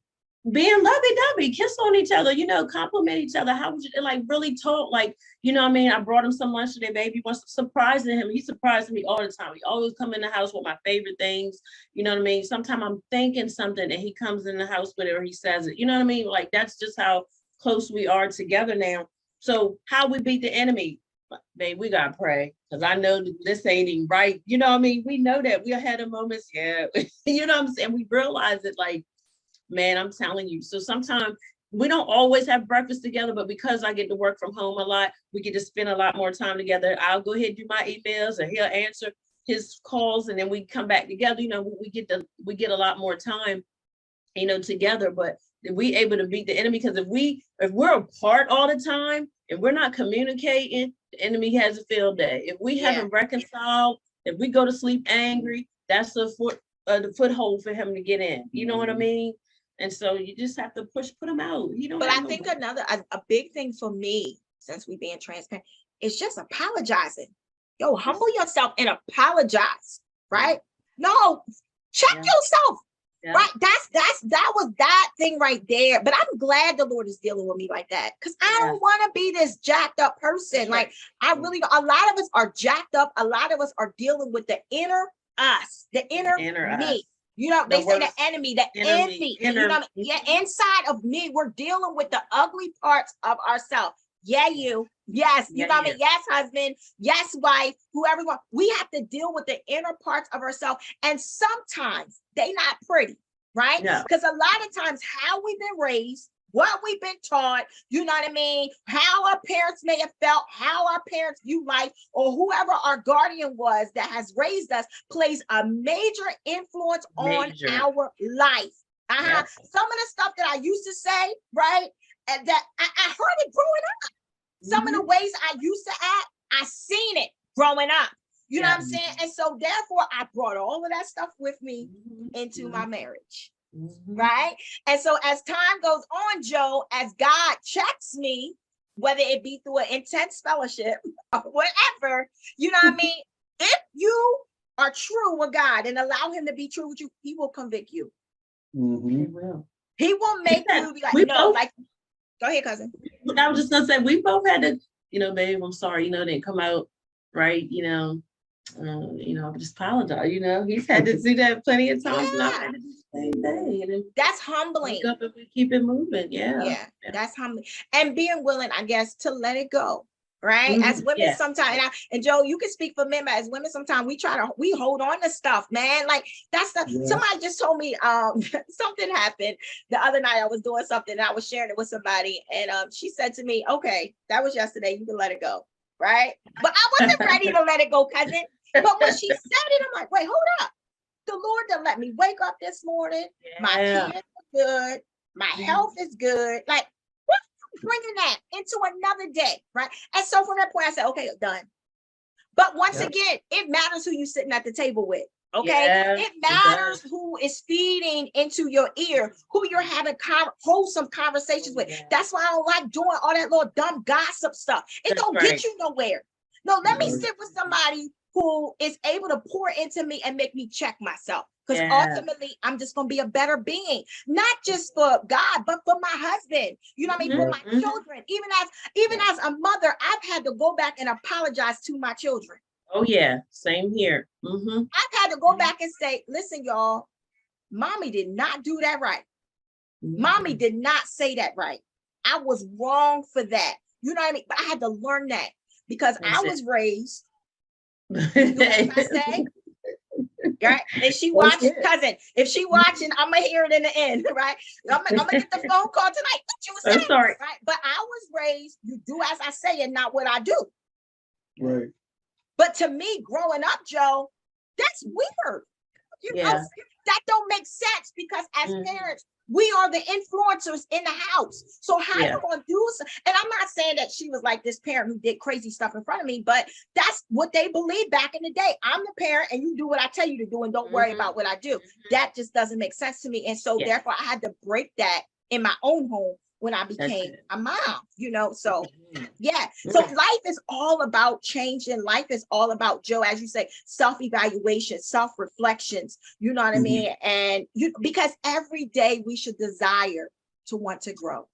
Being lovey-dovey, kiss on each other, compliment each other. How would you really talk? Like, I brought him some lunch today, baby. Was surprising him. He surprised me all the time. He always come in the house with my favorite things. You know what I mean? Sometimes I'm thinking something and he comes in the house with it or he says it. You know what I mean? Like, that's just how close we are together now. So how we beat the enemy? Babe, we gotta pray, because I know this ain't even right. You know what I mean? We know that we had a moments, you know what I'm saying? We realize it, like, man, I'm telling you. So sometimes we don't always have breakfast together, but because I get to work from home a lot, we get to spend a lot more time together. I'll go ahead and do my emails and he'll answer his calls, and then we come back together. We get a lot more time, together. But we able to beat the enemy, because if we're apart all the time and we're not communicating, the enemy has a field day. If we haven't reconciled, if we go to sleep angry, that's the foothold for him to get in. You know what I mean? And so you just have to put him out. But I think a big thing for me, since we being transparent, is just apologizing. Yo, humble yourself and apologize, right? No, check yourself. Yeah. Right. That was that thing right there. But I'm glad the Lord is dealing with me like that, because I don't want to be this jacked up person. Like, I really, a lot of us are jacked up. A lot of us are dealing with the inner us, the inner me. Us. They say the enemy, the envy. Inside of me, we're dealing with the ugly parts of ourselves. Yeah, you. Yes, you know what I mean? Yes, husband. Yes, wife. Whoever you want. We have to deal with the inner parts of ourselves. And sometimes they not pretty, right? Because a lot of times how we've been raised, what we've been taught, you know what I mean? How our parents may have felt, how our parents view life, or whoever our guardian was that has raised us plays a major influence on our life. Yes. Some of the stuff that I used to say, right? And that I heard it growing up. Some of the ways I used to act, I seen it growing up. You know what I'm saying? And so therefore I brought all of that stuff with me into my marriage. Right? And so as time goes on, Joe, as God checks me, whether it be through an intense fellowship or whatever, you know what I mean? If you are true with God and allow him to be true with you, he will convict you. Mhm. It will. He will make you be like, We no, both- like, go ahead, cousin. I was just gonna say, we both had to, babe, I'm sorry, didn't come out right, just apologize, he's had to do that plenty of times, and I've had to do the same thing, and then That's wake humbling. up and we keep it moving, Yeah, that's humbling. And being willing, I guess, to let it go. Right. Mhm, As women, yeah. sometimes, and Joe, you can speak for men, but as women, sometimes we hold on to stuff, man. Like that's Yeah. somebody just told me something happened the other night. I was doing something and I was sharing it with somebody, and she said to me, okay, that was yesterday, you can let it go. Right. But I wasn't ready to let it go, cousin. But when she said it, I'm like, wait, hold up. The Lord done let me wake up this morning. My kids are good. My health is good. Like, what bringing that into another day, right? And so from that point, I said, okay, done. But once again, it matters who you sitting at the table with. Okay, it matters who is feeding into your ear, who you're having wholesome conversations with. That's why I don't like doing all that little dumb gossip stuff. It don't get you nowhere. No, let me sit with somebody who is able to pour into me and make me check myself. Because ultimately, I'm just going to be a better being, not just for God, but for my husband. You know what I mean? For my children. Even as a mother, I've had to go back and apologize to my children. Oh, yeah. Same here. Mm-hmm. I've had to go back and say, listen, y'all, mommy did not do that right. Mm-hmm. Mommy did not say that right. I was wrong for that. You know what I mean? But I had to learn that because I was raised. You know what I say? Right? And she watching, cousin. If she watching, I'm gonna hear it in the end, right? I'm gonna get the phone call tonight. What you were saying, sorry. Right? But I was raised, you do as I say and not what I do. Right. But to me, growing up, Joe, that's weird. You know, that don't make sense because as parents, we are the influencers in the house. So how you gonna do so? And I'm not saying that she was like this parent who did crazy stuff in front of me, but that's what they believed back in the day. I'm the parent and you do what I tell you to do and don't worry about what I do. That just doesn't make sense to me. And so therefore I had to break that in my own home when I became a mom, so so life is all about changing. Life is all about, Joe, as you say, self-evaluation, self-reflections, you know what I mean? And because every day we should desire to want to grow.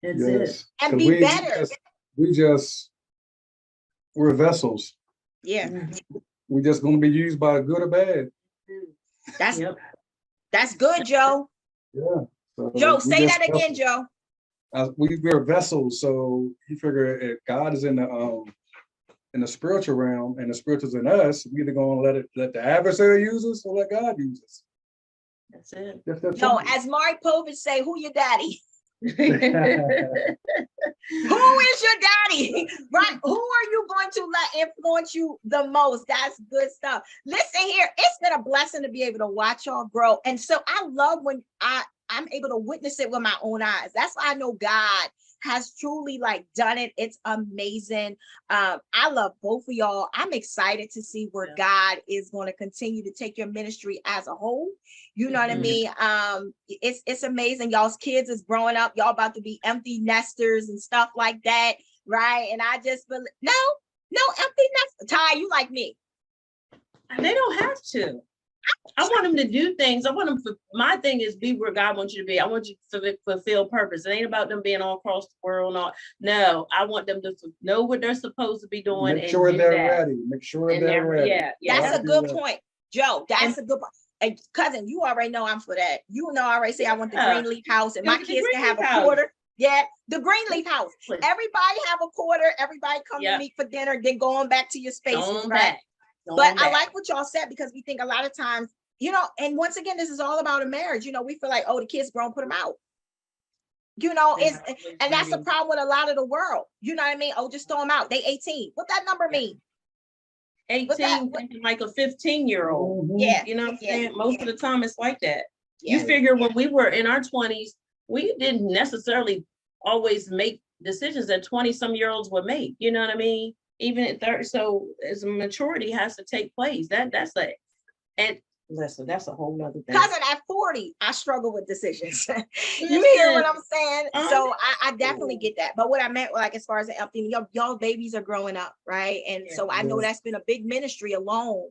That's it. And be better. We're vessels. Yeah. We're just going to be used by good or bad. That's good, Joe. Yeah. So Joe, say that again, Joe. We're vessels, so you figure if God is in the spiritual realm and the spiritual's in us, we either gonna let the adversary use us or let God use us. That's it. No, as Maury Povich say, who your daddy? Who is your daddy? Right? Who are you going to let influence you the most? That's good stuff. Listen here, it's been a blessing to be able to watch y'all grow. And so I love when I'm able to witness it with my own eyes. That's why I know God has truly done it. It's amazing. I love both of y'all. I'm excited to see where God is going to continue to take your ministry as a whole. You know what I mean? It's amazing. Y'all's kids is growing up. Y'all about to be empty nesters and stuff like that. Right. And I just believe, no empty nesters. Ty, you like me. They don't have to. I want them to do things. I want them my thing is be where God wants you to be. I want you to fulfill purpose. It ain't about them being all across the world. No, I want them to know what they're supposed to be doing. Make sure they're ready. Make sure they're ready. Yeah. That's a good point, Joe. That's a good point. And cousin, you already know I'm for that. You know, I already say I want the Greenleaf house and my kids can have a quarter. Yeah, the Greenleaf house. Everybody have a quarter. Everybody come to meet for dinner, then going back to your spaces, right? But I like what y'all said because we think a lot of times, and once again, this is all about a marriage. We feel like, oh, the kids grown, put them out. And that's the problem with a lot of the world. You know what I mean? Oh, just throw them out. They 18. What that number mean? 18, like a 15-year-old. Yeah. You know what I'm saying? Most of the time it's like that. Yeah. You figure when we were in our 20s, we didn't necessarily always make decisions that 20-some-year-olds would make. You know what I mean? Even at 30, so as maturity has to take place. That's and Listen, that's a whole nother thing. Cousin, at 40, I struggle with decisions. You hear what I'm saying? So I definitely get that. But what I meant, like, as far as the empty, y'all babies are growing up, right? And so I know that's been a big ministry alone,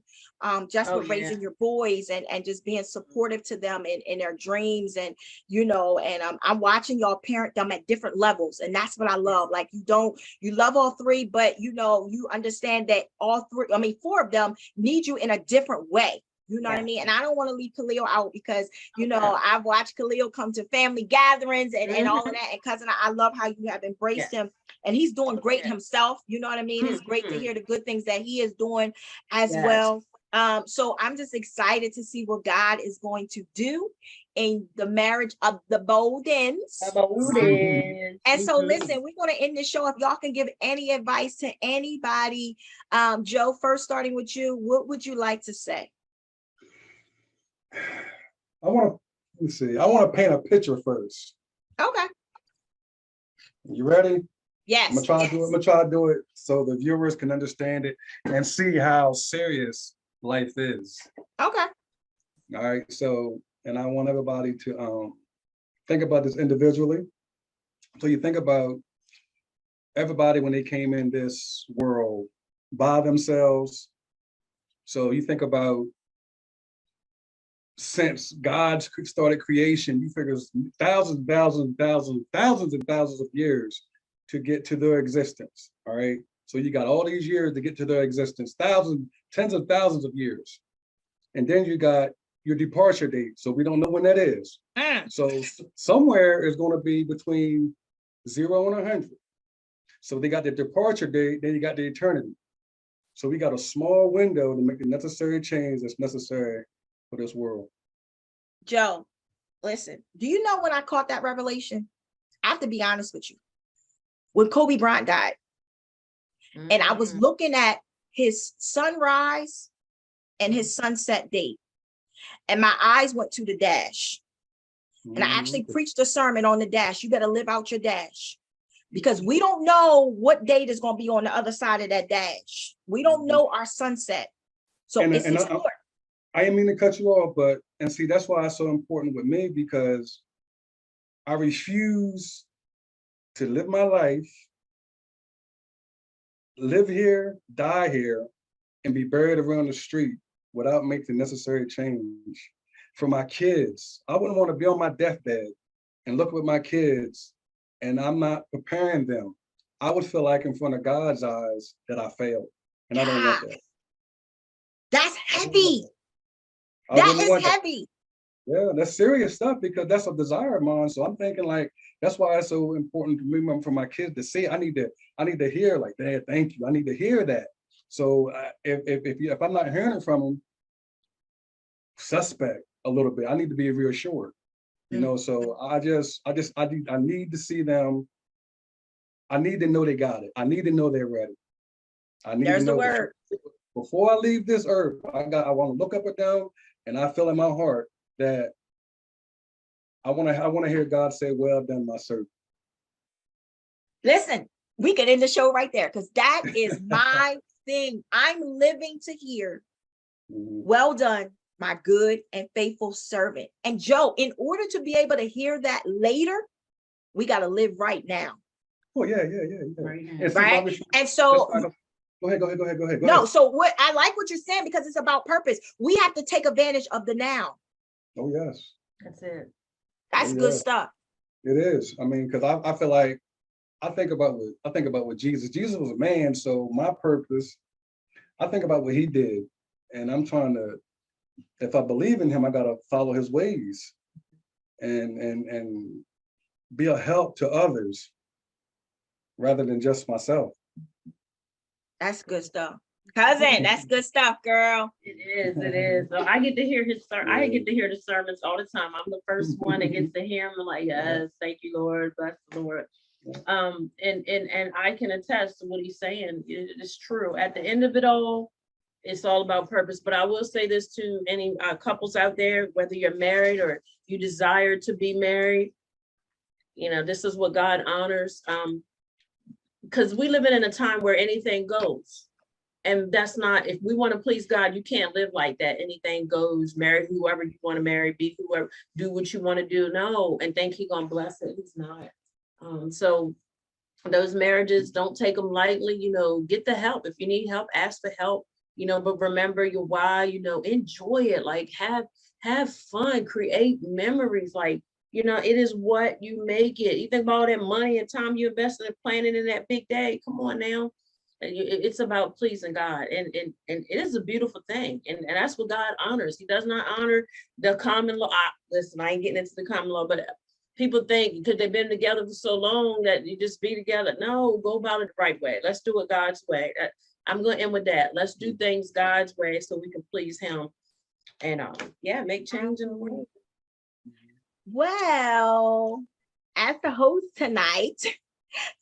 just with raising your boys and just being supportive to them in their dreams. And, you know, and I'm watching y'all parent them at different levels. And that's what I love. Like, you love all three, but, you know, you understand that all three, I mean, four of them need you in a different way. You know what I mean? And I don't want to leave Khalil out because, you know, I've watched Khalil come to family gatherings and all of that. And cousin, I love how you have embraced him, and he's doing great himself. You know what I mean? It's great to hear the good things that he is doing as well. So I'm just excited to see what God is going to do in the marriage of the Boldens. And so listen, we're going to end the show. If y'all can give any advice to anybody, Joe, first starting with you, what would you like to say? I want to paint a picture first. Okay. You ready? Yes. I'm gonna try to do it so the viewers can understand it and see how serious life is. Okay. All right. So, and I want everybody to think about this individually. So you think about everybody when they came in this world by themselves. So you think about since God started creation, you figure thousands of years to get to their existence. All right. So you got all these years to get to their existence, tens of thousands of years. And then you got your departure date. So we don't know when that is. So somewhere is going to be between 0 and 100. So they got the departure date, then you got the eternity. So we got a small window to make the necessary change that's necessary for this world. Joe, listen, do you know when I caught that revelation? I have to be honest with you. When Kobe Bryant died, and I was looking at his sunrise and his sunset date, and my eyes went to the dash. And I actually preached a sermon on the dash. You better live out your dash, because we don't know what date is going to be on the other side of that dash. We don't know our sunset. So it's important. I didn't mean to cut you off, but, and see, that's why it's so important with me, because I refuse to live my life, live here, die here, and be buried around the street without making the necessary change for my kids. I wouldn't want to be on my deathbed and look with my kids and I'm not preparing them. I would feel like in front of God's eyes that I failed, and I don't want that. That's heavy. That is heavy. Yeah, that's serious stuff, because that's a desire of mine. So I'm thinking, like, that's why it's so important to me for my kids to see. I need to hear, like, Dad, thank you. I need to hear that. So if I'm not hearing it from them, suspect a little bit. I need to be reassured, you know. So I need to see them. I need to know they got it. I need to know they're ready. I need to know the word. Before I leave this earth, I want to look up and down, and I feel in my heart that I want to hear God say, "Well done, my servant." Listen, we could end the show right there, because that is my thing. I'm living to hear, "Well done, my good and faithful servant." And Joe, in order to be able to hear that later, we got to live right now. Oh yeah. Right. And so go ahead. No, so what I like what you're saying, because it's about purpose. We have to take advantage of the now. Oh yes. That's it. That's good stuff. It is. I mean, because I feel like I think about what Jesus. Jesus was a man, so my purpose, I think about what he did, and I'm trying to, if I believe in him, I gotta follow his ways and be a help to others rather than just myself. That's good stuff. Cousin, that's good stuff, girl. It is. So I get to hear his I get to hear the sermons all the time. I'm the first one that gets to hear him. I'm like, yes, thank you, Lord, bless the Lord. And I can attest to what he's saying. It is true. At the end of it all, it's all about purpose. But I will say this to any couples out there, whether you're married or you desire to be married, you know, this is what God honors. Because we live in a time where anything goes. And that's not, if we want to please God, you can't live like that. Anything goes, marry whoever you want to marry, be whoever, do what you want to do. No, and think He's gonna bless it. He's not. So those marriages, don't take them lightly, get the help. If you need help, ask for help, but remember your why, enjoy it, like have fun, create memories, like, it is what you make it. You think about all that money and time you invested in planning in that big day. Come on now. It's about pleasing God, and it is a beautiful thing, and that's what God honors. He does not honor the common law. Listen, I ain't getting into the common law, but people think because they've been together for so long that you just be together. No, go about it the right way. Let's do it God's way. I'm going to end with that. Let's do things God's way so we can please Him, and make change in the world. Well, as the host tonight,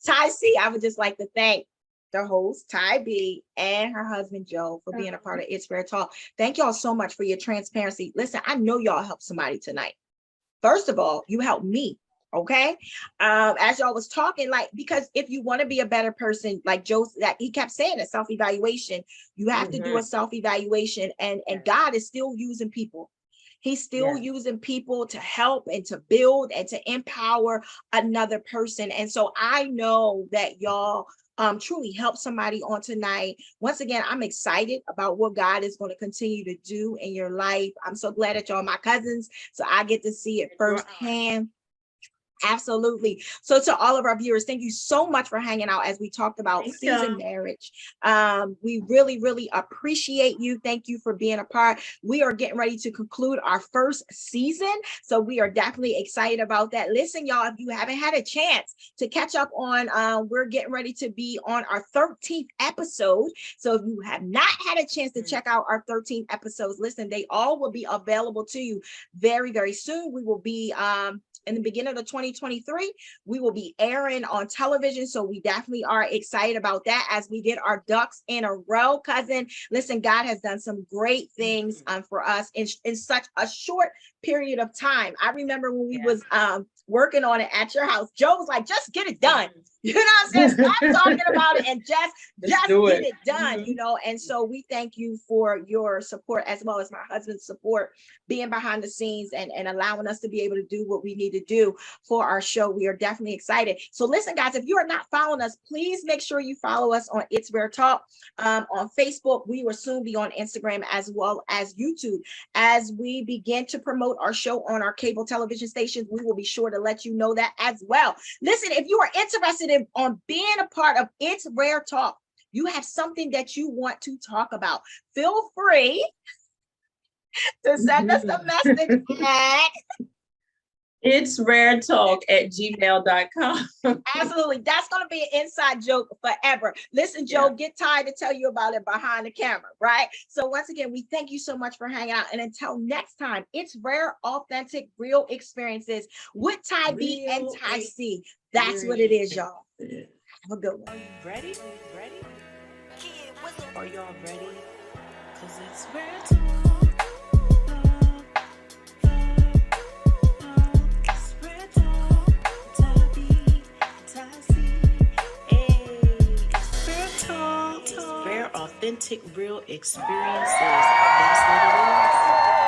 Ty C, I would just like to thank the host, Ty B, and her husband, Joe, for being a part of It's Rare Talk. Thank y'all so much for your transparency. Listen, I know y'all helped somebody tonight. First of all, you helped me, okay? As y'all was talking, because if you want to be a better person, like Joe, that he kept saying, a self-evaluation, you have to do a self-evaluation, and God is still using people. He's still using people to help and to build and to empower another person. And so I know that y'all truly help somebody on tonight. Once again, I'm excited about what God is going to continue to do in your life. I'm so glad that y'all are my cousins, so I get to see it firsthand. Absolutely. So to all of our viewers, thank you so much for hanging out as we talked about seasoned marriage. We really, really appreciate you. Thank you for being a part. We are getting ready to conclude our first season, so we are definitely excited about that. Listen, y'all, if you haven't had a chance to catch up on, we're getting ready to be on our 13th episode. So if you have not had a chance to check out our 13 episodes, listen, they all will be available to you very, very soon. We will be in the beginning of 2023, we will be airing on television. So we definitely are excited about that as we get our ducks in a row, cousin. Listen, God has done some great things for us in such a short period of time. I remember when we was working on it at your house, Joe was like, just get it done. You know what I'm saying? Stop talking about it and just get it done, And so we thank you for your support, as well as my husband's support, being behind the scenes and allowing us to be able to do what we need to do for our show. We are definitely excited. So listen, guys, if you are not following us, please make sure you follow us on It's Rare Talk on Facebook. We will soon be on Instagram as well as YouTube. As we begin to promote our show on our cable television stations, we will be sure to let you know that as well. Listen, if you are interested on being a part of It's Rare Talk, you have something that you want to talk about, feel free to send us a message at itsraretalk@gmail.com. Absolutely. That's going to be an inside joke forever. Listen, Joe, get tired to tell you about it behind the camera, right? So once again, we thank you so much for hanging out. And until next time, it's rare, authentic, real experiences with Ty B and Ty C. That's what it is, y'all. Have a good one. Are you ready? Are y'all ready? Because it's rare talk. It's rare talk. Ty B, Ty C. Hey, it's rare talk. Rare, authentic, real experiences. That's what it is.